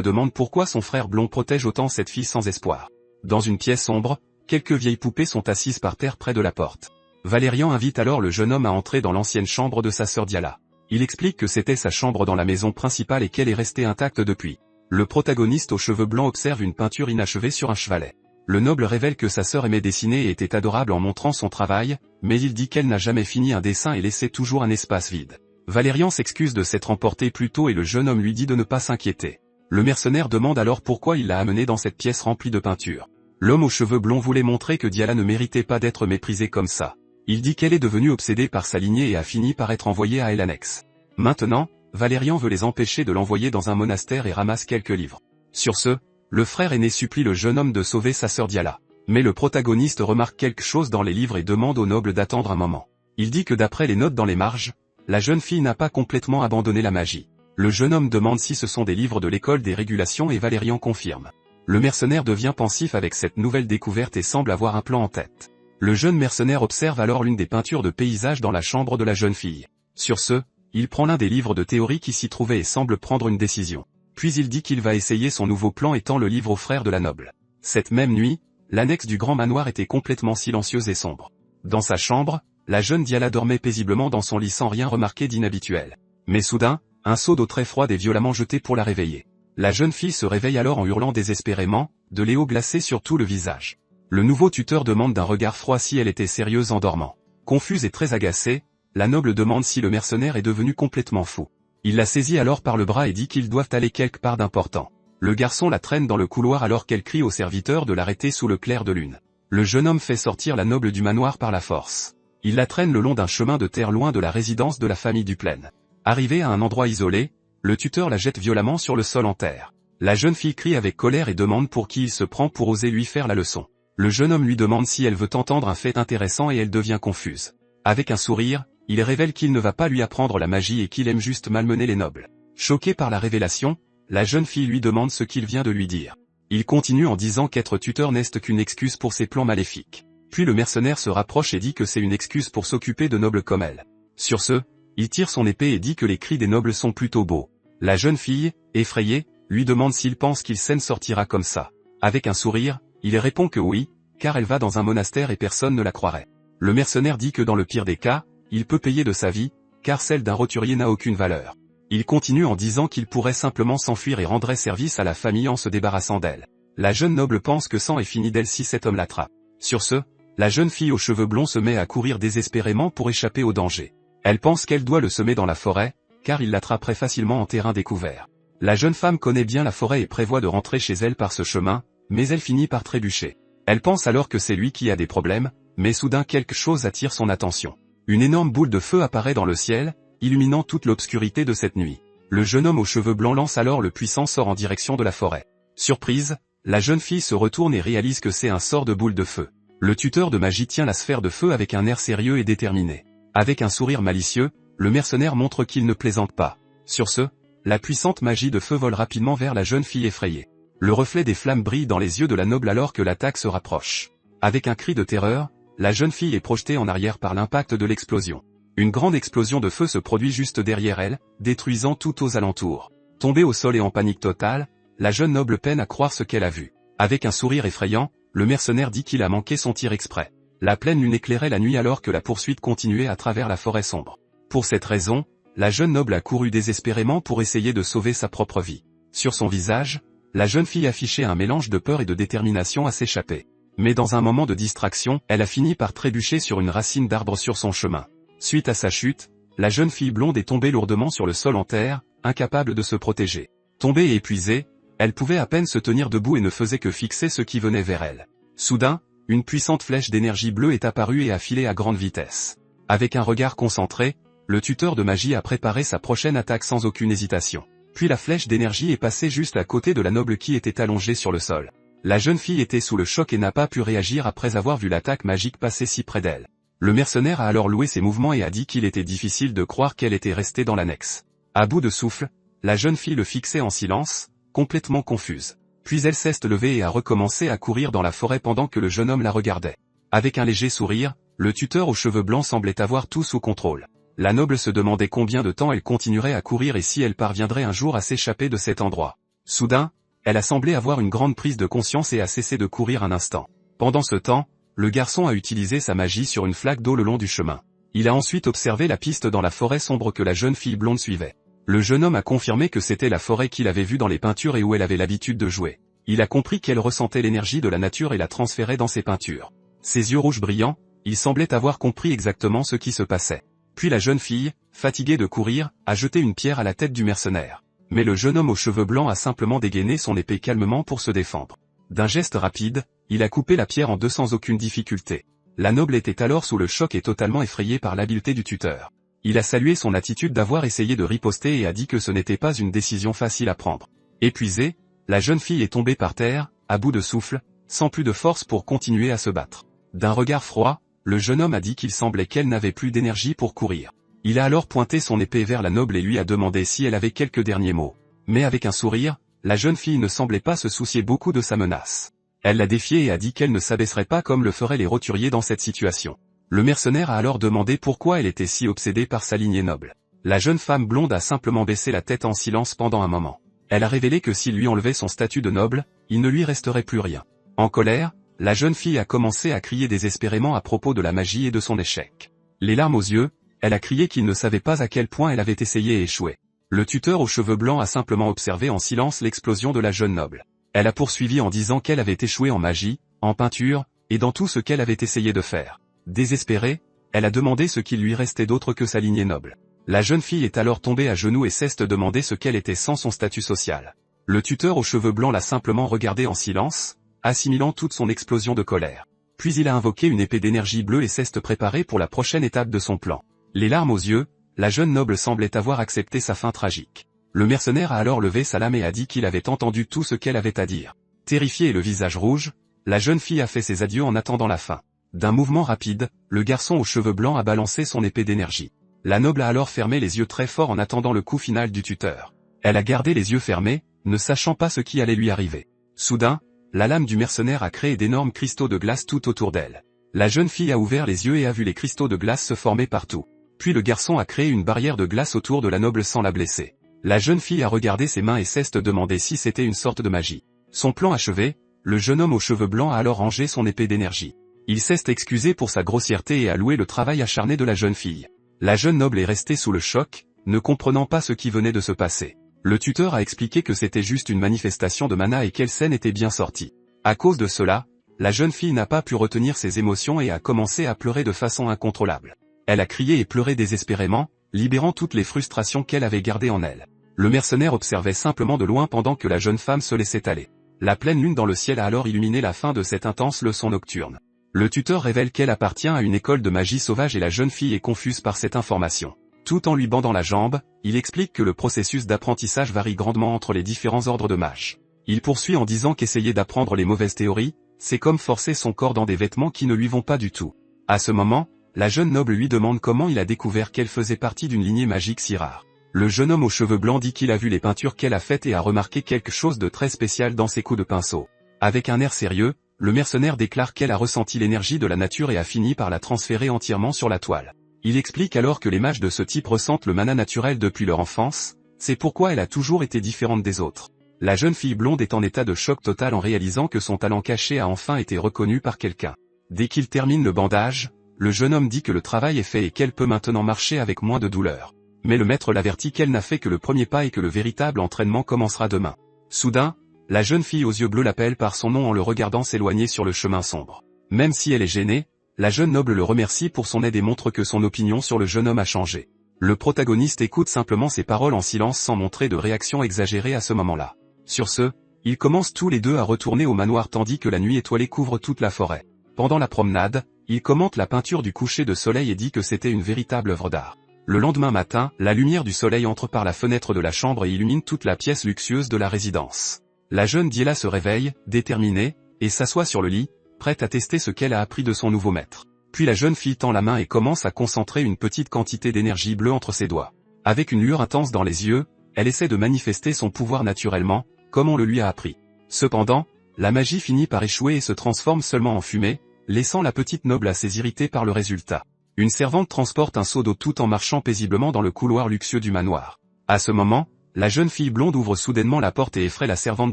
demande pourquoi son frère blond protège autant cette fille sans espoir. Dans une pièce sombre, quelques vieilles poupées sont assises par terre près de la porte. Valérian invite alors le jeune homme à entrer dans l'ancienne chambre de sa sœur Diala. Il explique que c'était sa chambre dans la maison principale et qu'elle est restée intacte depuis. Le protagoniste aux cheveux blancs observe une peinture inachevée sur un chevalet. Le noble révèle que sa sœur aimait dessiner et était adorable en montrant son travail, mais il dit qu'elle n'a jamais fini un dessin et laissait toujours un espace vide. Valérian s'excuse de s'être emporté plus tôt et le jeune homme lui dit de ne pas s'inquiéter. Le mercenaire demande alors pourquoi il l'a amené dans cette pièce remplie de peinture. L'homme aux cheveux blonds voulait montrer que Diala ne méritait pas d'être méprisée comme ça. Il dit qu'elle est devenue obsédée par sa lignée et a fini par être envoyée à Elanex. Maintenant, Valérian veut les empêcher de l'envoyer dans un monastère et ramasse quelques livres. Sur ce, le frère aîné supplie le jeune homme de sauver sa sœur Diala. Mais le protagoniste remarque quelque chose dans les livres et demande au noble d'attendre un moment. Il dit que d'après les notes dans les marges, la jeune fille n'a pas complètement abandonné la magie. Le jeune homme demande si ce sont des livres de l'école des régulations et Valérian confirme. Le mercenaire devient pensif avec cette nouvelle découverte et semble avoir un plan en tête. Le jeune mercenaire observe alors l'une des peintures de paysages dans la chambre de la jeune fille. Sur ce, il prend l'un des livres de théorie qui s'y trouvait et semble prendre une décision. Puis il dit qu'il va essayer son nouveau plan et tend le livre au frère de la noble. Cette même nuit, l'annexe du grand manoir était complètement silencieuse et sombre. Dans sa chambre, la jeune Diala dormait paisiblement dans son lit sans rien remarquer d'inhabituel. Mais soudain, un seau d'eau très froide est violemment jeté pour la réveiller. La jeune fille se réveille alors en hurlant désespérément, de l'eau glacée sur tout le visage. Le nouveau tuteur demande d'un regard froid si elle était sérieuse en dormant. Confuse et très agacée, la noble demande si le mercenaire est devenu complètement fou. Il la saisit alors par le bras et dit qu'ils doivent aller quelque part d'important. Le garçon la traîne dans le couloir alors qu'elle crie au serviteur de l'arrêter sous le clair de lune. Le jeune homme fait sortir la noble du manoir par la force. Il la traîne le long d'un chemin de terre loin de la résidence de la famille Duplaine. Arrivé à un endroit isolé, le tuteur la jette violemment sur le sol en terre. La jeune fille crie avec colère et demande pour qui il se prend pour oser lui faire la leçon. Le jeune homme lui demande si elle veut entendre un fait intéressant et elle devient confuse. Avec un sourire, il révèle qu'il ne va pas lui apprendre la magie et qu'il aime juste malmener les nobles. Choqué par la révélation, la jeune fille lui demande ce qu'il vient de lui dire. Il continue en disant qu'être tuteur n'est qu'une excuse pour ses plans maléfiques. Puis le mercenaire se rapproche et dit que c'est une excuse pour s'occuper de nobles comme elle. Sur ce, il tire son épée et dit que les cris des nobles sont plutôt beaux. La jeune fille, effrayée, lui demande s'il pense qu'il s'en sortira comme ça. Avec un sourire, il répond que oui, car elle va dans un monastère et personne ne la croirait. Le mercenaire dit que dans le pire des cas, il peut payer de sa vie, car celle d'un roturier n'a aucune valeur. Il continue en disant qu'il pourrait simplement s'enfuir et rendrait service à la famille en se débarrassant d'elle. La jeune noble pense que c'en est fini d'elle si cet homme l'attrape. Sur ce, la jeune fille aux cheveux blonds se met à courir désespérément pour échapper au danger. Elle pense qu'elle doit le semer dans la forêt, car il l'attraperait facilement en terrain découvert. La jeune femme connaît bien la forêt et prévoit de rentrer chez elle par ce chemin, mais elle finit par trébucher. Elle pense alors que c'est lui qui a des problèmes, mais soudain quelque chose attire son attention. Une énorme boule de feu apparaît dans le ciel, illuminant toute l'obscurité de cette nuit. Le jeune homme aux cheveux blancs lance alors le puissant sort en direction de la forêt. Surprise, la jeune fille se retourne et réalise que c'est un sort de boule de feu. Le tuteur de magie tient la sphère de feu avec un air sérieux et déterminé. Avec un sourire malicieux, le mercenaire montre qu'il ne plaisante pas. Sur ce, la puissante magie de feu vole rapidement vers la jeune fille effrayée. Le reflet des flammes brille dans les yeux de la noble alors que l'attaque se rapproche. Avec un cri de terreur, la jeune fille est projetée en arrière par l'impact de l'explosion. Une grande explosion de feu se produit juste derrière elle, détruisant tout aux alentours. Tombée au sol et en panique totale, la jeune noble peine à croire ce qu'elle a vu. Avec un sourire effrayant, le mercenaire dit qu'il a manqué son tir exprès. La pleine lune éclairait la nuit alors que la poursuite continuait à travers la forêt sombre. Pour cette raison, la jeune noble a couru désespérément pour essayer de sauver sa propre vie. Sur son visage, la jeune fille affichait un mélange de peur et de détermination à s'échapper. Mais dans un moment de distraction, elle a fini par trébucher sur une racine d'arbre sur son chemin. Suite à sa chute, la jeune fille blonde est tombée lourdement sur le sol en terre, incapable de se protéger. Tombée et épuisée, elle pouvait à peine se tenir debout et ne faisait que fixer ce qui venait vers elle. Soudain, une puissante flèche d'énergie bleue est apparue et a filé à grande vitesse. Avec un regard concentré, le tuteur de magie a préparé sa prochaine attaque sans aucune hésitation. Puis la flèche d'énergie est passée juste à côté de la noble qui était allongée sur le sol. La jeune fille était sous le choc et n'a pas pu réagir après avoir vu l'attaque magique passer si près d'elle. Le mercenaire a alors loué ses mouvements et a dit qu'il était difficile de croire qu'elle était restée dans l'annexe. À bout de souffle, la jeune fille le fixait en silence, complètement confuse. Puis elle s'est levée et a recommencé à courir dans la forêt pendant que le jeune homme la regardait. Avec un léger sourire, le tuteur aux cheveux blancs semblait avoir tout sous contrôle. La noble se demandait combien de temps elle continuerait à courir et si elle parviendrait un jour à s'échapper de cet endroit. Soudain, elle a semblé avoir une grande prise de conscience et a cessé de courir un instant. Pendant ce temps, le garçon a utilisé sa magie sur une flaque d'eau le long du chemin. Il a ensuite observé la piste dans la forêt sombre que la jeune fille blonde suivait. Le jeune homme a confirmé que c'était la forêt qu'il avait vue dans les peintures et où elle avait l'habitude de jouer. Il a compris qu'elle ressentait l'énergie de la nature et la transférait dans ses peintures. Ses yeux rouges brillants, il semblait avoir compris exactement ce qui se passait. Puis la jeune fille, fatiguée de courir, a jeté une pierre à la tête du mercenaire. Mais le jeune homme aux cheveux blancs a simplement dégainé son épée calmement pour se défendre. D'un geste rapide, il a coupé la pierre en deux sans aucune difficulté. La noble était alors sous le choc et totalement effrayée par l'habileté du tuteur. Il a salué son attitude d'avoir essayé de riposter et a dit que ce n'était pas une décision facile à prendre. Épuisée, la jeune fille est tombée par terre, à bout de souffle, sans plus de force pour continuer à se battre. D'un regard froid, le jeune homme a dit qu'il semblait qu'elle n'avait plus d'énergie pour courir. Il a alors pointé son épée vers la noble et lui a demandé si elle avait quelques derniers mots. Mais avec un sourire, la jeune fille ne semblait pas se soucier beaucoup de sa menace. Elle l'a défié et a dit qu'elle ne s'abaisserait pas comme le feraient les roturiers dans cette situation. Le mercenaire a alors demandé pourquoi elle était si obsédée par sa lignée noble. La jeune femme blonde a simplement baissé la tête en silence pendant un moment. Elle a révélé que s'il lui enlevait son statut de noble, il ne lui resterait plus rien. En colère, la jeune fille a commencé à crier désespérément à propos de la magie et de son échec. Les larmes aux yeux, elle a crié qu'il ne savait pas à quel point elle avait essayé et échoué. Le tuteur aux cheveux blancs a simplement observé en silence l'explosion de la jeune noble. Elle a poursuivi en disant qu'elle avait échoué en magie, en peinture, et dans tout ce qu'elle avait essayé de faire. Désespérée, elle a demandé ce qu'il lui restait d'autre que sa lignée noble. La jeune fille est alors tombée à genoux et s'est demandé ce qu'elle était sans son statut social. Le tuteur aux cheveux blancs l'a simplement regardée en silence, assimilant toute son explosion de colère. Puis il a invoqué une épée d'énergie bleue et s'est préparé pour la prochaine étape de son plan. Les larmes aux yeux, la jeune noble semblait avoir accepté sa fin tragique. Le mercenaire a alors levé sa lame et a dit qu'il avait entendu tout ce qu'elle avait à dire. Terrifiée et le visage rouge, la jeune fille a fait ses adieux en attendant la fin. D'un mouvement rapide, le garçon aux cheveux blancs a balancé son épée d'énergie. La noble a alors fermé les yeux très fort en attendant le coup final du tuteur. Elle a gardé les yeux fermés, ne sachant pas ce qui allait lui arriver. Soudain, la lame du mercenaire a créé d'énormes cristaux de glace tout autour d'elle. La jeune fille a ouvert les yeux et a vu les cristaux de glace se former partout. Puis le garçon a créé une barrière de glace autour de la noble sans la blesser. La jeune fille a regardé ses mains et s'est demandé si c'était une sorte de magie. Son plan achevé, le jeune homme aux cheveux blancs a alors rangé son épée d'énergie. Il s'est excusé pour sa grossièreté et a loué le travail acharné de la jeune fille. La jeune noble est restée sous le choc, ne comprenant pas ce qui venait de se passer. Le tuteur a expliqué que c'était juste une manifestation de mana et qu'elle scène était bien sortie. À cause de cela, la jeune fille n'a pas pu retenir ses émotions et a commencé à pleurer de façon incontrôlable. Elle a crié et pleuré désespérément, libérant toutes les frustrations qu'elle avait gardées en elle. Le mercenaire observait simplement de loin pendant que la jeune femme se laissait aller. La pleine lune dans le ciel a alors illuminé la fin de cette intense leçon nocturne. Le tuteur révèle qu'elle appartient à une école de magie sauvage et la jeune fille est confuse par cette information. Tout en lui bandant la jambe, il explique que le processus d'apprentissage varie grandement entre les différents ordres de mages. Il poursuit en disant qu'essayer d'apprendre les mauvaises théories, c'est comme forcer son corps dans des vêtements qui ne lui vont pas du tout. À ce moment, la jeune noble lui demande comment il a découvert qu'elle faisait partie d'une lignée magique si rare. Le jeune homme aux cheveux blancs dit qu'il a vu les peintures qu'elle a faites et a remarqué quelque chose de très spécial dans ses coups de pinceau. Avec un air sérieux, le mercenaire déclare qu'elle a ressenti l'énergie de la nature et a fini par la transférer entièrement sur la toile. Il explique alors que les mages de ce type ressentent le mana naturel depuis leur enfance, c'est pourquoi elle a toujours été différente des autres. La jeune fille blonde est en état de choc total en réalisant que son talent caché a enfin été reconnu par quelqu'un. Dès qu'il termine le bandage, le jeune homme dit que le travail est fait et qu'elle peut maintenant marcher avec moins de douleur. Mais le maître l'avertit qu'elle n'a fait que le premier pas et que le véritable entraînement commencera demain. Soudain, la jeune fille aux yeux bleus l'appelle par son nom en le regardant s'éloigner sur le chemin sombre. Même si elle est gênée, la jeune noble le remercie pour son aide et montre que son opinion sur le jeune homme a changé. Le protagoniste écoute simplement ses paroles en silence sans montrer de réaction exagérée à ce moment-là. Sur ce, ils commencent tous les deux à retourner au manoir tandis que la nuit étoilée couvre toute la forêt. Pendant la promenade, il commente la peinture du coucher de soleil et dit que c'était une véritable œuvre d'art. Le lendemain matin, la lumière du soleil entre par la fenêtre de la chambre et illumine toute la pièce luxueuse de la résidence. La jeune Diela se réveille, déterminée, et s'assoit sur le lit, prête à tester ce qu'elle a appris de son nouveau maître. Puis la jeune fille tend la main et commence à concentrer une petite quantité d'énergie bleue entre ses doigts. Avec une lueur intense dans les yeux, elle essaie de manifester son pouvoir naturellement, comme on le lui a appris. Cependant, la magie finit par échouer et se transforme seulement en fumée, laissant la petite noble assez irritée par le résultat. Une servante transporte un seau d'eau tout en marchant paisiblement dans le couloir luxueux du manoir. À ce moment, la jeune fille blonde ouvre soudainement la porte et effraie la servante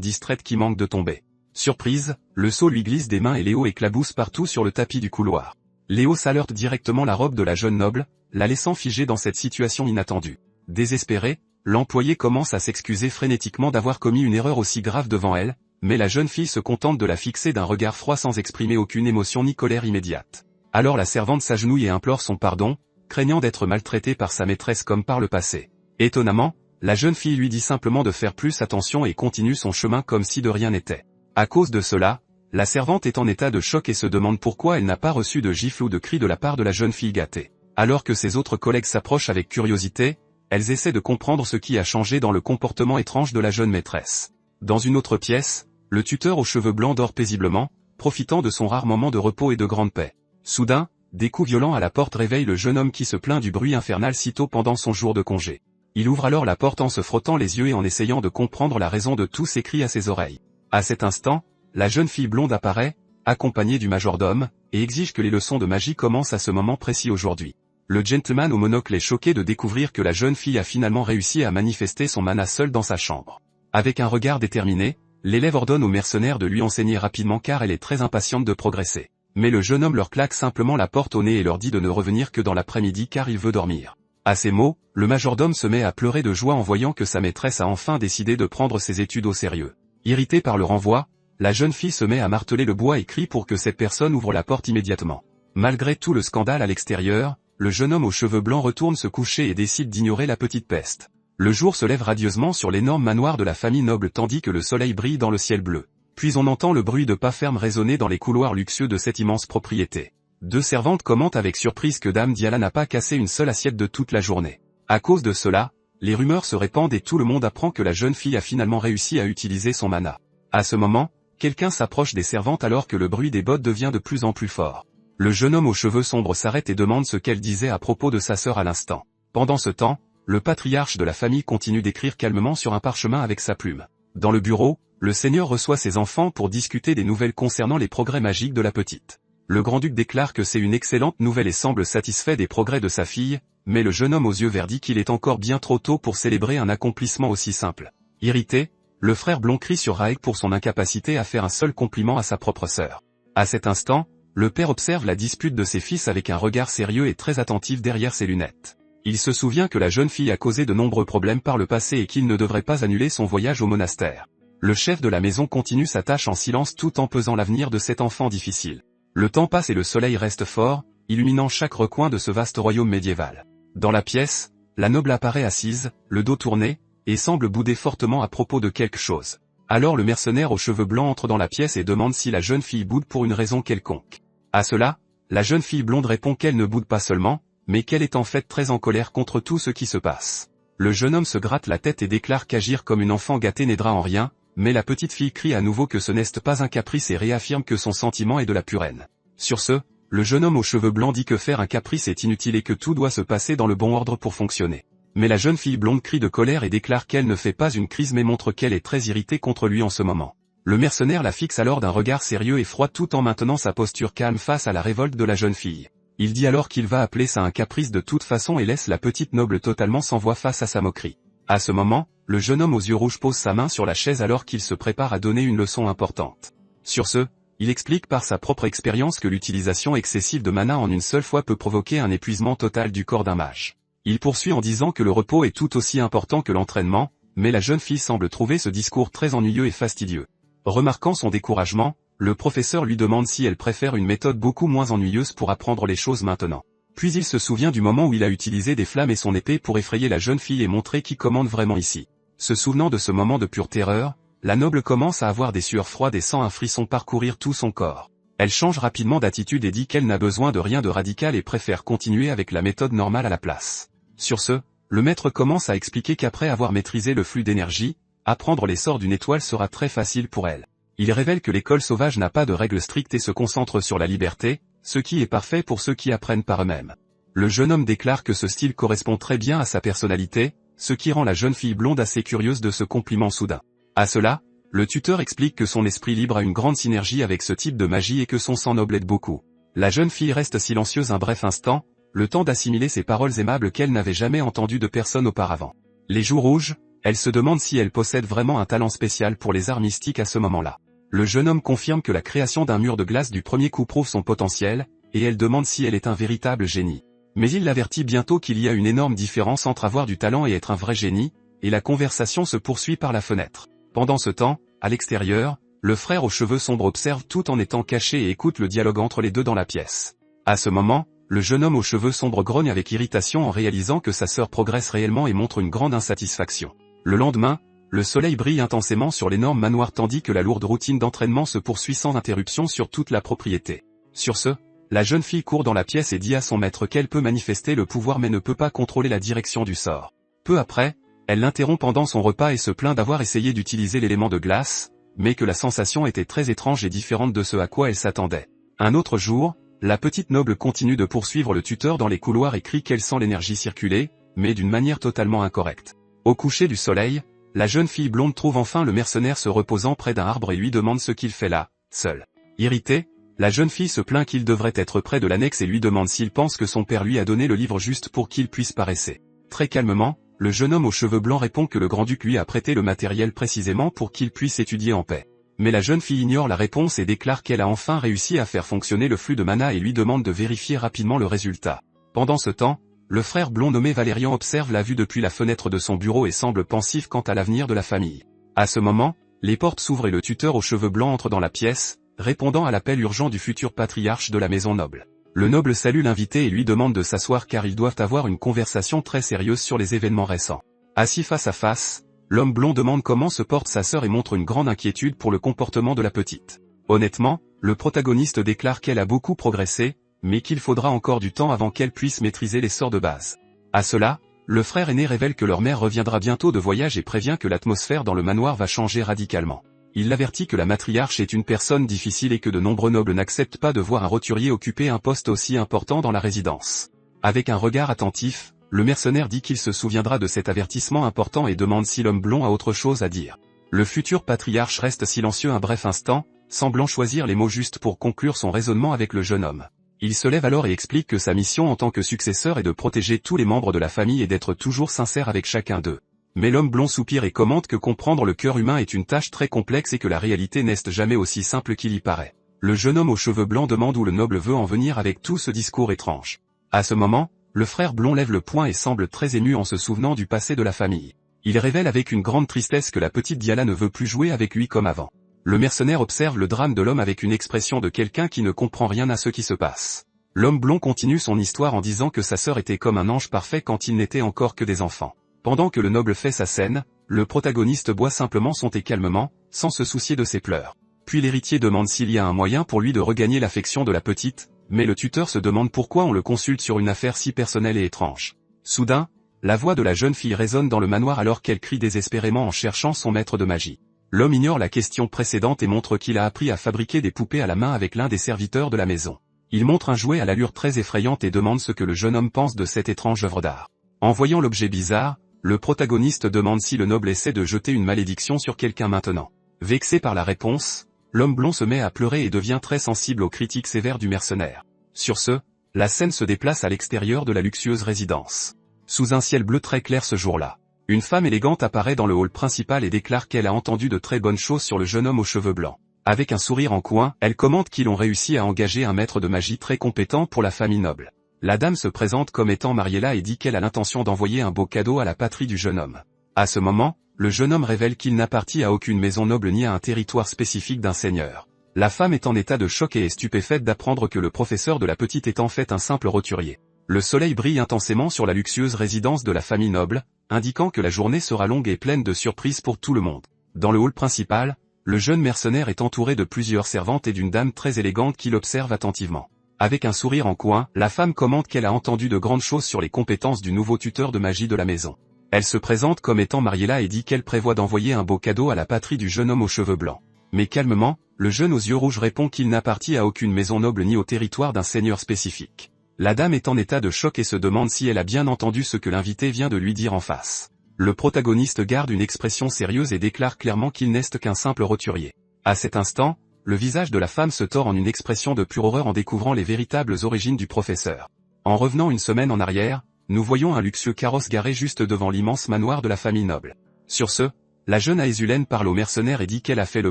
distraite qui manque de tomber. Surprise, le seau lui glisse des mains et Léo éclabousse partout sur le tapis du couloir. Léo s'alerte directement la robe de la jeune noble, la laissant figée dans cette situation inattendue. Désespéré, l'employé commence à s'excuser frénétiquement d'avoir commis une erreur aussi grave devant elle, mais la jeune fille se contente de la fixer d'un regard froid sans exprimer aucune émotion ni colère immédiate. Alors la servante s'agenouille et implore son pardon, craignant d'être maltraitée par sa maîtresse comme par le passé. Étonnamment, la jeune fille lui dit simplement de faire plus attention et continue son chemin comme si de rien n'était. À cause de cela, la servante est en état de choc et se demande pourquoi elle n'a pas reçu de gifle ou de cri de la part de la jeune fille gâtée. Alors que ses autres collègues s'approchent avec curiosité, elles essaient de comprendre ce qui a changé dans le comportement étrange de la jeune maîtresse. Dans une autre pièce, le tuteur aux cheveux blancs dort paisiblement, profitant de son rare moment de repos et de grande paix. Soudain, des coups violents à la porte réveillent le jeune homme qui se plaint du bruit infernal si tôt pendant son jour de congé. Il ouvre alors la porte en se frottant les yeux et en essayant de comprendre la raison de tous ces cris à ses oreilles. À cet instant, la jeune fille blonde apparaît, accompagnée du majordome, et exige que les leçons de magie commencent à ce moment précis aujourd'hui. Le gentleman au monocle est choqué de découvrir que la jeune fille a finalement réussi à manifester son mana seule dans sa chambre. Avec un regard déterminé, l'élève ordonne aux mercenaires de lui enseigner rapidement car elle est très impatiente de progresser. Mais le jeune homme leur claque simplement la porte au nez et leur dit de ne revenir que dans l'après-midi car il veut dormir. À ces mots, le majordome se met à pleurer de joie en voyant que sa maîtresse a enfin décidé de prendre ses études au sérieux. Irritée par le renvoi, la jeune fille se met à marteler le bois et crie pour que cette personne ouvre la porte immédiatement. Malgré tout le scandale à l'extérieur, le jeune homme aux cheveux blancs retourne se coucher et décide d'ignorer la petite peste. Le jour se lève radieusement sur l'énorme manoir de la famille noble tandis que le soleil brille dans le ciel bleu. Puis on entend le bruit de pas fermes résonner dans les couloirs luxueux de cette immense propriété. Deux servantes commentent avec surprise que Dame Diala n'a pas cassé une seule assiette de toute la journée. À cause de cela, les rumeurs se répandent et tout le monde apprend que la jeune fille a finalement réussi à utiliser son mana. À ce moment, quelqu'un s'approche des servantes alors que le bruit des bottes devient de plus en plus fort. Le jeune homme aux cheveux sombres s'arrête et demande ce qu'elle disait à propos de sa sœur à l'instant. Pendant ce temps, le patriarche de la famille continue d'écrire calmement sur un parchemin avec sa plume. Dans le bureau, le seigneur reçoit ses enfants pour discuter des nouvelles concernant les progrès magiques de la petite. Le grand-duc déclare que c'est une excellente nouvelle et semble satisfait des progrès de sa fille, mais le jeune homme aux yeux verts dit qu'il est encore bien trop tôt pour célébrer un accomplissement aussi simple. Irrité, le frère blond crie sur Raek pour son incapacité à faire un seul compliment à sa propre sœur. À cet instant, le père observe la dispute de ses fils avec un regard sérieux et très attentif derrière ses lunettes. Il se souvient que la jeune fille a causé de nombreux problèmes par le passé et qu'il ne devrait pas annuler son voyage au monastère. Le chef de la maison continue sa tâche en silence tout en pesant l'avenir de cet enfant difficile. Le temps passe et le soleil reste fort, illuminant chaque recoin de ce vaste royaume médiéval. Dans la pièce, la noble apparaît assise, le dos tourné, et semble bouder fortement à propos de quelque chose. Alors le mercenaire aux cheveux blancs entre dans la pièce et demande si la jeune fille boude pour une raison quelconque. À cela, la jeune fille blonde répond qu'elle ne boude pas seulement, mais qu'elle est en fait très en colère contre tout ce qui se passe. Le jeune homme se gratte la tête et déclare qu'agir comme une enfant gâtée n'aidera en rien, mais la petite fille crie à nouveau que ce n'est pas un caprice et réaffirme que son sentiment est de la pure haine. Sur ce, le jeune homme aux cheveux blancs dit que faire un caprice est inutile et que tout doit se passer dans le bon ordre pour fonctionner. Mais la jeune fille blonde crie de colère et déclare qu'elle ne fait pas une crise mais montre qu'elle est très irritée contre lui en ce moment. Le mercenaire la fixe alors d'un regard sérieux et froid tout en maintenant sa posture calme face à la révolte de la jeune fille. Il dit alors qu'il va appeler ça un caprice de toute façon et laisse la petite noble totalement sans voix face à sa moquerie. À ce moment, le jeune homme aux yeux rouges pose sa main sur la chaise alors qu'il se prépare à donner une leçon importante. Sur ce, il explique par sa propre expérience que l'utilisation excessive de mana en une seule fois peut provoquer un épuisement total du corps d'un mage. Il poursuit en disant que le repos est tout aussi important que l'entraînement, mais la jeune fille semble trouver ce discours très ennuyeux et fastidieux. Remarquant son découragement, le professeur lui demande si elle préfère une méthode beaucoup moins ennuyeuse pour apprendre les choses maintenant. Puis il se souvient du moment où il a utilisé des flammes et son épée pour effrayer la jeune fille et montrer qui commande vraiment ici. Se souvenant de ce moment de pure terreur, la noble commence à avoir des sueurs froides et sent un frisson parcourir tout son corps. Elle change rapidement d'attitude et dit qu'elle n'a besoin de rien de radical et préfère continuer avec la méthode normale à la place. Sur ce, le maître commence à expliquer qu'après avoir maîtrisé le flux d'énergie, apprendre les sorts d'une étoile sera très facile pour elle. Il révèle que l'école sauvage n'a pas de règles strictes et se concentre sur la liberté, ce qui est parfait pour ceux qui apprennent par eux-mêmes. Le jeune homme déclare que ce style correspond très bien à sa personnalité, ce qui rend la jeune fille blonde assez curieuse de ce compliment soudain. À cela, le tuteur explique que son esprit libre a une grande synergie avec ce type de magie et que son sang noble aide beaucoup. La jeune fille reste silencieuse un bref instant, le temps d'assimiler ces paroles aimables qu'elle n'avait jamais entendues de personne auparavant. Les joues rouges, elle se demande si elle possède vraiment un talent spécial pour les arts mystiques à ce moment-là. Le jeune homme confirme que la création d'un mur de glace du premier coup prouve son potentiel, et elle demande si elle est un véritable génie. Mais il l'avertit bientôt qu'il y a une énorme différence entre avoir du talent et être un vrai génie, et la conversation se poursuit par la fenêtre. Pendant ce temps, à l'extérieur, le frère aux cheveux sombres observe tout en étant caché et écoute le dialogue entre les deux dans la pièce. À ce moment, le jeune homme aux cheveux sombres grogne avec irritation en réalisant que sa sœur progresse réellement et montre une grande insatisfaction. Le lendemain, le soleil brille intensément sur l'énorme manoir tandis que la lourde routine d'entraînement se poursuit sans interruption sur toute la propriété. Sur ce, la jeune fille court dans la pièce et dit à son maître qu'elle peut manifester le pouvoir mais ne peut pas contrôler la direction du sort. Peu après, elle l'interrompt pendant son repas et se plaint d'avoir essayé d'utiliser l'élément de glace, mais que la sensation était très étrange et différente de ce à quoi elle s'attendait. Un autre jour, la petite noble continue de poursuivre le tuteur dans les couloirs et crie qu'elle sent l'énergie circuler, mais d'une manière totalement incorrecte. Au coucher du soleil, la jeune fille blonde trouve enfin le mercenaire se reposant près d'un arbre et lui demande ce qu'il fait là, seul. Irritée, la jeune fille se plaint qu'il devrait être près de l'annexe et lui demande s'il pense que son père lui a donné le livre juste pour qu'il puisse paresser. Très calmement, le jeune homme aux cheveux blancs répond que le grand-duc lui a prêté le matériel précisément pour qu'il puisse étudier en paix. Mais la jeune fille ignore la réponse et déclare qu'elle a enfin réussi à faire fonctionner le flux de mana et lui demande de vérifier rapidement le résultat. Pendant ce temps, le frère blond nommé Valérian observe la vue depuis la fenêtre de son bureau et semble pensif quant à l'avenir de la famille. À ce moment, les portes s'ouvrent et le tuteur aux cheveux blancs entre dans la pièce, répondant à l'appel urgent du futur patriarche de la maison noble. Le noble salue l'invité et lui demande de s'asseoir car ils doivent avoir une conversation très sérieuse sur les événements récents. Assis face à face, l'homme blond demande comment se porte sa sœur et montre une grande inquiétude pour le comportement de la petite. Honnêtement, le protagoniste déclare qu'elle a beaucoup progressé, mais qu'il faudra encore du temps avant qu'elle puisse maîtriser les sorts de base. À cela, le frère aîné révèle que leur mère reviendra bientôt de voyage et prévient que l'atmosphère dans le manoir va changer radicalement. Il l'avertit que la matriarche est une personne difficile et que de nombreux nobles n'acceptent pas de voir un roturier occuper un poste aussi important dans la résidence. Avec un regard attentif, le mercenaire dit qu'il se souviendra de cet avertissement important et demande si l'homme blond a autre chose à dire. Le futur patriarche reste silencieux un bref instant, semblant choisir les mots justes pour conclure son raisonnement avec le jeune homme. Il se lève alors et explique que sa mission en tant que successeur est de protéger tous les membres de la famille et d'être toujours sincère avec chacun d'eux. Mais l'homme blond soupire et commente que comprendre le cœur humain est une tâche très complexe et que la réalité n'est jamais aussi simple qu'il y paraît. Le jeune homme aux cheveux blancs demande où le noble veut en venir avec tout ce discours étrange. À ce moment, le frère blond lève le poing et semble très ému en se souvenant du passé de la famille. Il révèle avec une grande tristesse que la petite Diala ne veut plus jouer avec lui comme avant. Le mercenaire observe le drame de l'homme avec une expression de quelqu'un qui ne comprend rien à ce qui se passe. L'homme blond continue son histoire en disant que sa sœur était comme un ange parfait quand ils n'étaient encore que des enfants. Pendant que le noble fait sa scène, le protagoniste boit simplement son thé calmement, sans se soucier de ses pleurs. Puis l'héritier demande s'il y a un moyen pour lui de regagner l'affection de la petite, mais le tuteur se demande pourquoi on le consulte sur une affaire si personnelle et étrange. Soudain, la voix de la jeune fille résonne dans le manoir alors qu'elle crie désespérément en cherchant son maître de magie. L'homme ignore la question précédente et montre qu'il a appris à fabriquer des poupées à la main avec l'un des serviteurs de la maison. Il montre un jouet à l'allure très effrayante et demande ce que le jeune homme pense de cette étrange œuvre d'art. En voyant l'objet bizarre, le protagoniste demande si le noble essaie de jeter une malédiction sur quelqu'un maintenant. Vexé par la réponse, l'homme blond se met à pleurer et devient très sensible aux critiques sévères du mercenaire. Sur ce, la scène se déplace à l'extérieur de la luxueuse résidence. Sous un ciel bleu très clair ce jour-là, une femme élégante apparaît dans le hall principal et déclare qu'elle a entendu de très bonnes choses sur le jeune homme aux cheveux blancs. Avec un sourire en coin, elle commente qu'ils ont réussi à engager un maître de magie très compétent pour la famille noble. La dame se présente comme étant Mariella et dit qu'elle a l'intention d'envoyer un beau cadeau à la patrie du jeune homme. À ce moment, le jeune homme révèle qu'il n'appartient à aucune maison noble ni à un territoire spécifique d'un seigneur. La femme est en état de choc et est stupéfaite d'apprendre que le professeur de la petite est en fait un simple roturier. Le soleil brille intensément sur la luxueuse résidence de la famille noble, indiquant que la journée sera longue et pleine de surprises pour tout le monde. Dans le hall principal, le jeune mercenaire est entouré de plusieurs servantes et d'une dame très élégante qui l'observe attentivement. Avec un sourire en coin, la femme commente qu'elle a entendu de grandes choses sur les compétences du nouveau tuteur de magie de la maison. Elle se présente comme étant Mariella et dit qu'elle prévoit d'envoyer un beau cadeau à la patrie du jeune homme aux cheveux blancs. Mais calmement, le jeune aux yeux rouges répond qu'il n'appartient à aucune maison noble ni au territoire d'un seigneur spécifique. La dame est en état de choc et se demande si elle a bien entendu ce que l'invité vient de lui dire en face. Le protagoniste garde une expression sérieuse et déclare clairement qu'il n'est qu'un simple roturier. À cet instant, le visage de la femme se tord en une expression de pure horreur en découvrant les véritables origines du professeur. En revenant une semaine en arrière, nous voyons un luxueux carrosse garé juste devant l'immense manoir de la famille noble. Sur ce, la jeune Aesulène parle au mercenaire et dit qu'elle a fait le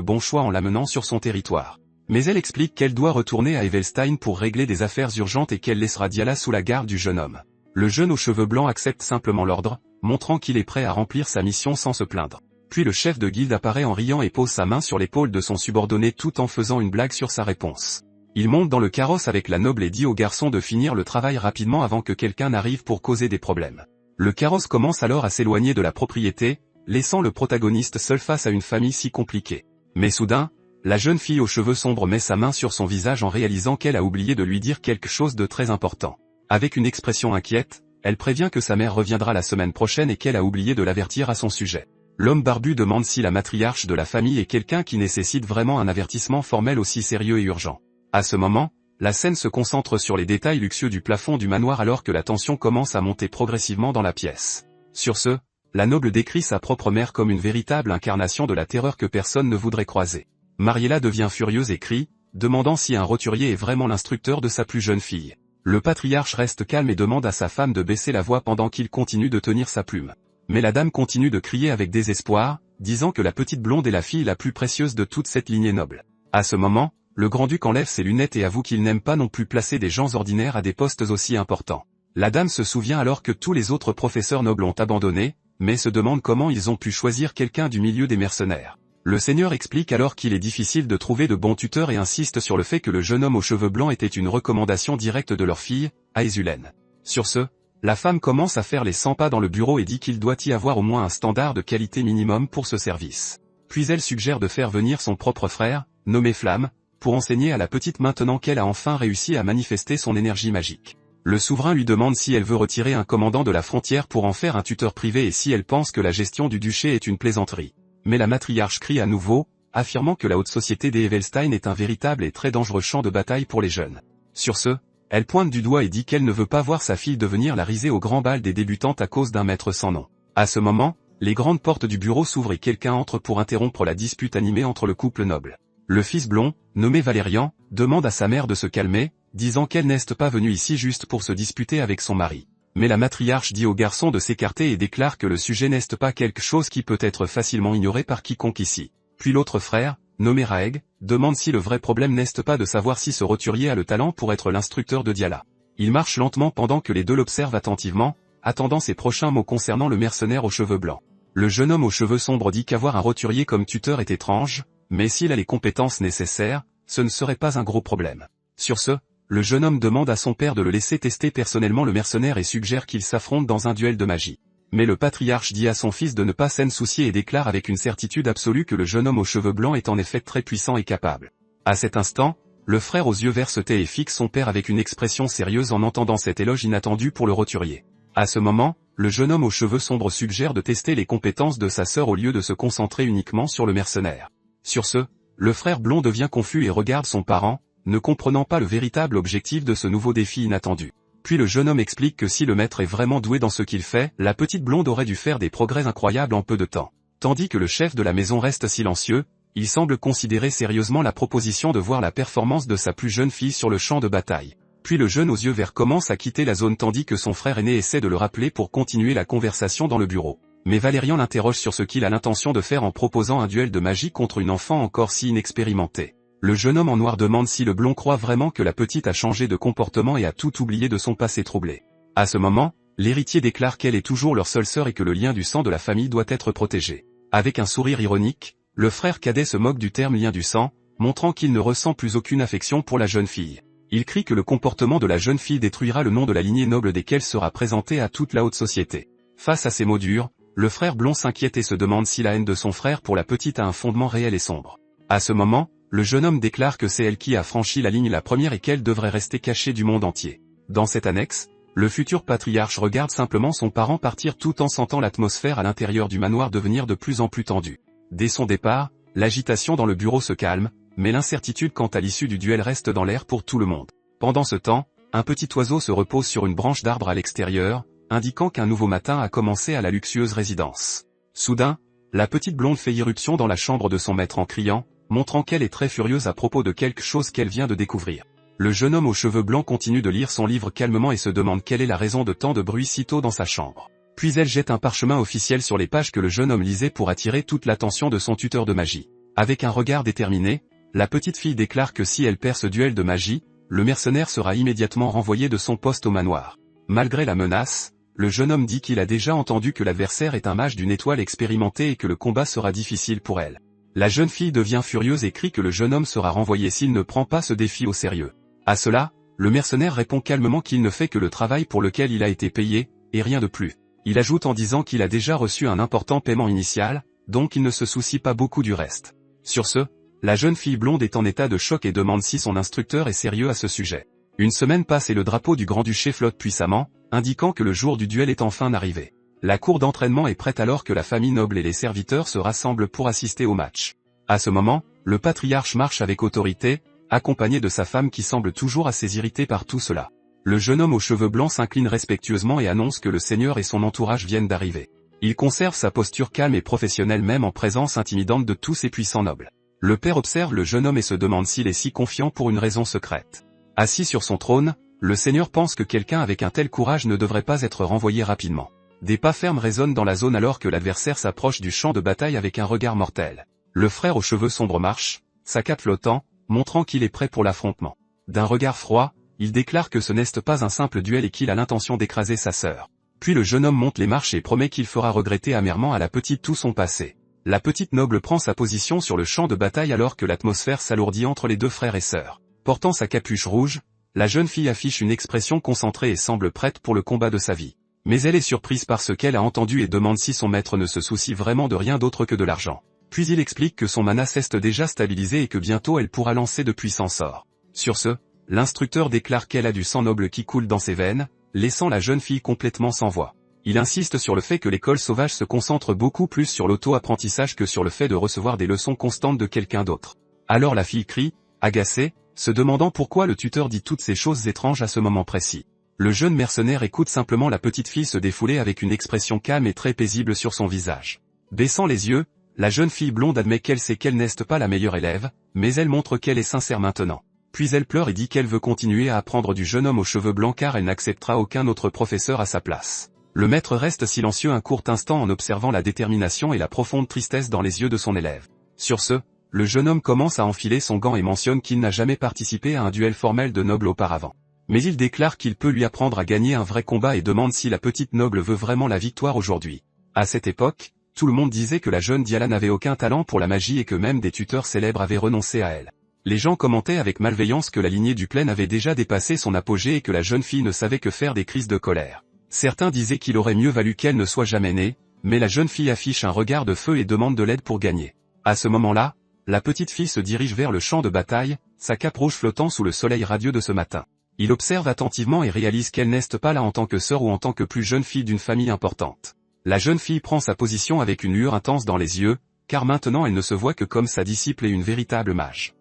bon choix en l'amenant sur son territoire. Mais elle explique qu'elle doit retourner à Evelstein pour régler des affaires urgentes et qu'elle laissera Diala sous la garde du jeune homme. Le jeune aux cheveux blancs accepte simplement l'ordre, montrant qu'il est prêt à remplir sa mission sans se plaindre. Puis le chef de guilde apparaît en riant et pose sa main sur l'épaule de son subordonné tout en faisant une blague sur sa réponse. Il monte dans le carrosse avec la noble et dit au garçon de finir le travail rapidement avant que quelqu'un n'arrive pour causer des problèmes. Le carrosse commence alors à s'éloigner de la propriété, laissant le protagoniste seul face à une famille si compliquée. Mais soudain, la jeune fille aux cheveux sombres met sa main sur son visage en réalisant qu'elle a oublié de lui dire quelque chose de très important. Avec une expression inquiète, elle prévient que sa mère reviendra la semaine prochaine et qu'elle a oublié de l'avertir à son sujet. L'homme barbu demande si la matriarche de la famille est quelqu'un qui nécessite vraiment un avertissement formel aussi sérieux et urgent. À ce moment, la scène se concentre sur les détails luxueux du plafond du manoir alors que la tension commence à monter progressivement dans la pièce. Sur ce, la noble décrit sa propre mère comme une véritable incarnation de la terreur que personne ne voudrait croiser. Mariella devient furieuse et crie, demandant si un roturier est vraiment l'instructeur de sa plus jeune fille. Le patriarche reste calme et demande à sa femme de baisser la voix pendant qu'il continue de tenir sa plume. Mais la dame continue de crier avec désespoir, disant que la petite blonde est la fille la plus précieuse de toute cette lignée noble. À ce moment, le grand-duc enlève ses lunettes et avoue qu'il n'aime pas non plus placer des gens ordinaires à des postes aussi importants. La dame se souvient alors que tous les autres professeurs nobles ont abandonné, mais se demande comment ils ont pu choisir quelqu'un du milieu des mercenaires. Le seigneur explique alors qu'il est difficile de trouver de bons tuteurs et insiste sur le fait que le jeune homme aux cheveux blancs était une recommandation directe de leur fille, Aesulène. Sur ce, la femme commence à faire les 100 pas dans le bureau et dit qu'il doit y avoir au moins un standard de qualité minimum pour ce service. Puis elle suggère de faire venir son propre frère, nommé Flamme, pour enseigner à la petite maintenant qu'elle a enfin réussi à manifester son énergie magique. Le souverain lui demande si elle veut retirer un commandant de la frontière pour en faire un tuteur privé et si elle pense que la gestion du duché est une plaisanterie. Mais la matriarche crie à nouveau, affirmant que la haute société des Evelstein est un véritable et très dangereux champ de bataille pour les jeunes. Sur ce, elle pointe du doigt et dit qu'elle ne veut pas voir sa fille devenir la risée au grand bal des débutantes à cause d'un maître sans nom. À ce moment, les grandes portes du bureau s'ouvrent et quelqu'un entre pour interrompre la dispute animée entre le couple noble. Le fils blond, nommé Valérian, demande à sa mère de se calmer, disant qu'elle n'est pas venue ici juste pour se disputer avec son mari. Mais la matriarche dit au garçon de s'écarter et déclare que le sujet n'est pas quelque chose qui peut être facilement ignoré par quiconque ici. Puis l'autre frère, nommé Raeg, demande si le vrai problème n'est pas de savoir si ce roturier a le talent pour être l'instructeur de Diala. Il marche lentement pendant que les deux l'observent attentivement, attendant ses prochains mots concernant le mercenaire aux cheveux blancs. Le jeune homme aux cheveux sombres dit qu'avoir un roturier comme tuteur est étrange, mais s'il a les compétences nécessaires, ce ne serait pas un gros problème. Sur ce, le jeune homme demande à son père de le laisser tester personnellement le mercenaire et suggère qu'ils s'affrontent dans un duel de magie. Mais le patriarche dit à son fils de ne pas s'en soucier et déclare avec une certitude absolue que le jeune homme aux cheveux blancs est en effet très puissant et capable. À cet instant, le frère aux yeux verts se tait et fixe son père avec une expression sérieuse en entendant cet éloge inattendu pour le roturier. À ce moment, le jeune homme aux cheveux sombres suggère de tester les compétences de sa sœur au lieu de se concentrer uniquement sur le mercenaire. Sur ce, le frère blond devient confus et regarde son parent, ne comprenant pas le véritable objectif de ce nouveau défi inattendu. Puis le jeune homme explique que si le maître est vraiment doué dans ce qu'il fait, la petite blonde aurait dû faire des progrès incroyables en peu de temps. Tandis que le chef de la maison reste silencieux, il semble considérer sérieusement la proposition de voir la performance de sa plus jeune fille sur le champ de bataille. Puis le jeune aux yeux verts commence à quitter la zone tandis que son frère aîné essaie de le rappeler pour continuer la conversation dans le bureau. Mais Valérian l'interroge sur ce qu'il a l'intention de faire en proposant un duel de magie contre une enfant encore si inexpérimentée. Le jeune homme en noir demande si le blond croit vraiment que la petite a changé de comportement et a tout oublié de son passé troublé. À ce moment, l'héritier déclare qu'elle est toujours leur seule sœur et que le lien du sang de la famille doit être protégé. Avec un sourire ironique, le frère cadet se moque du terme lien du sang, montrant qu'il ne ressent plus aucune affection pour la jeune fille. Il crie que le comportement de la jeune fille détruira le nom de la lignée noble desquelles sera présentée à toute la haute société. Face à ces mots durs, le frère blond s'inquiète et se demande si la haine de son frère pour la petite a un fondement réel et sombre. À ce moment, le jeune homme déclare que c'est elle qui a franchi la ligne la première et qu'elle devrait rester cachée du monde entier. Dans cette annexe, le futur patriarche regarde simplement son parent partir tout en sentant l'atmosphère à l'intérieur du manoir devenir de plus en plus tendue. Dès son départ, l'agitation dans le bureau se calme, mais l'incertitude quant à l'issue du duel reste dans l'air pour tout le monde. Pendant ce temps, un petit oiseau se repose sur une branche d'arbre à l'extérieur, indiquant qu'un nouveau matin a commencé à la luxueuse résidence. Soudain, la petite blonde fait irruption dans la chambre de son maître en criant, montrant qu'elle est très furieuse à propos de quelque chose qu'elle vient de découvrir. Le jeune homme aux cheveux blancs continue de lire son livre calmement et se demande quelle est la raison de tant de bruit si tôt dans sa chambre. Puis elle jette un parchemin officiel sur les pages que le jeune homme lisait pour attirer toute l'attention de son tuteur de magie. Avec un regard déterminé, la petite fille déclare que si elle perd ce duel de magie, le mercenaire sera immédiatement renvoyé de son poste au manoir. Malgré la menace, le jeune homme dit qu'il a déjà entendu que l'adversaire est un mage d'une étoile expérimentée et que le combat sera difficile pour elle. La jeune fille devient furieuse et crie que le jeune homme sera renvoyé s'il ne prend pas ce défi au sérieux. À cela, le mercenaire répond calmement qu'il ne fait que le travail pour lequel il a été payé, et rien de plus. Il ajoute en disant qu'il a déjà reçu un important paiement initial, donc il ne se soucie pas beaucoup du reste. Sur ce, la jeune fille blonde est en état de choc et demande si son instructeur est sérieux à ce sujet. Une semaine passe et le drapeau du grand-duché flotte puissamment, indiquant que le jour du duel est enfin arrivé. La cour d'entraînement est prête alors que la famille noble et les serviteurs se rassemblent pour assister au match. À ce moment, le patriarche marche avec autorité, accompagné de sa femme qui semble toujours assez irritée par tout cela. Le jeune homme aux cheveux blancs s'incline respectueusement et annonce que le seigneur et son entourage viennent d'arriver. Il conserve sa posture calme et professionnelle même en présence intimidante de tous ces puissants nobles. Le père observe le jeune homme et se demande s'il est si confiant pour une raison secrète. Assis sur son trône, le seigneur pense que quelqu'un avec un tel courage ne devrait pas être renvoyé rapidement. Des pas fermes résonnent dans la zone alors que l'adversaire s'approche du champ de bataille avec un regard mortel. Le frère aux cheveux sombres marche, sa cape flottant, montrant qu'il est prêt pour l'affrontement. D'un regard froid, il déclare que ce n'est pas un simple duel et qu'il a l'intention d'écraser sa sœur. Puis le jeune homme monte les marches et promet qu'il fera regretter amèrement à la petite tout son passé. La petite noble prend sa position sur le champ de bataille alors que l'atmosphère s'alourdit entre les deux frères et sœurs. Portant sa capuche rouge, la jeune fille affiche une expression concentrée et semble prête pour le combat de sa vie. Mais elle est surprise par ce qu'elle a entendu et demande si son maître ne se soucie vraiment de rien d'autre que de l'argent. Puis il explique que son mana s'est déjà stabilisé et que bientôt elle pourra lancer de puissants sorts. Sur ce, l'instructeur déclare qu'elle a du sang noble qui coule dans ses veines, laissant la jeune fille complètement sans voix. Il insiste sur le fait que l'école sauvage se concentre beaucoup plus sur l'auto-apprentissage que sur le fait de recevoir des leçons constantes de quelqu'un d'autre. Alors la fille crie, agacée, se demandant pourquoi le tuteur dit toutes ces choses étranges à ce moment précis. Le jeune mercenaire écoute simplement la petite fille se défouler avec une expression calme et très paisible sur son visage. Baissant les yeux, la jeune fille blonde admet qu'elle sait qu'elle n'est pas la meilleure élève, mais elle montre qu'elle est sincère maintenant. Puis elle pleure et dit qu'elle veut continuer à apprendre du jeune homme aux cheveux blancs car elle n'acceptera aucun autre professeur à sa place. Le maître reste silencieux un court instant en observant la détermination et la profonde tristesse dans les yeux de son élève. Sur ce, le jeune homme commence à enfiler son gant et mentionne qu'il n'a jamais participé à un duel formel de noble auparavant. Mais il déclare qu'il peut lui apprendre à gagner un vrai combat et demande si la petite noble veut vraiment la victoire aujourd'hui. À cette époque, tout le monde disait que la jeune Diala n'avait aucun talent pour la magie et que même des tuteurs célèbres avaient renoncé à elle. Les gens commentaient avec malveillance que la lignée du Plaine avait déjà dépassé son apogée et que la jeune fille ne savait que faire des crises de colère. Certains disaient qu'il aurait mieux valu qu'elle ne soit jamais née, mais la jeune fille affiche un regard de feu et demande de l'aide pour gagner. À ce moment-là, la petite fille se dirige vers le champ de bataille, sa cape rouge flottant sous le soleil radieux de ce matin. Il observe attentivement et réalise qu'elle n'est pas là en tant que sœur ou en tant que plus jeune fille d'une famille importante. La jeune fille prend sa position avec une lueur intense dans les yeux, car maintenant elle ne se voit que comme sa disciple et une véritable mage.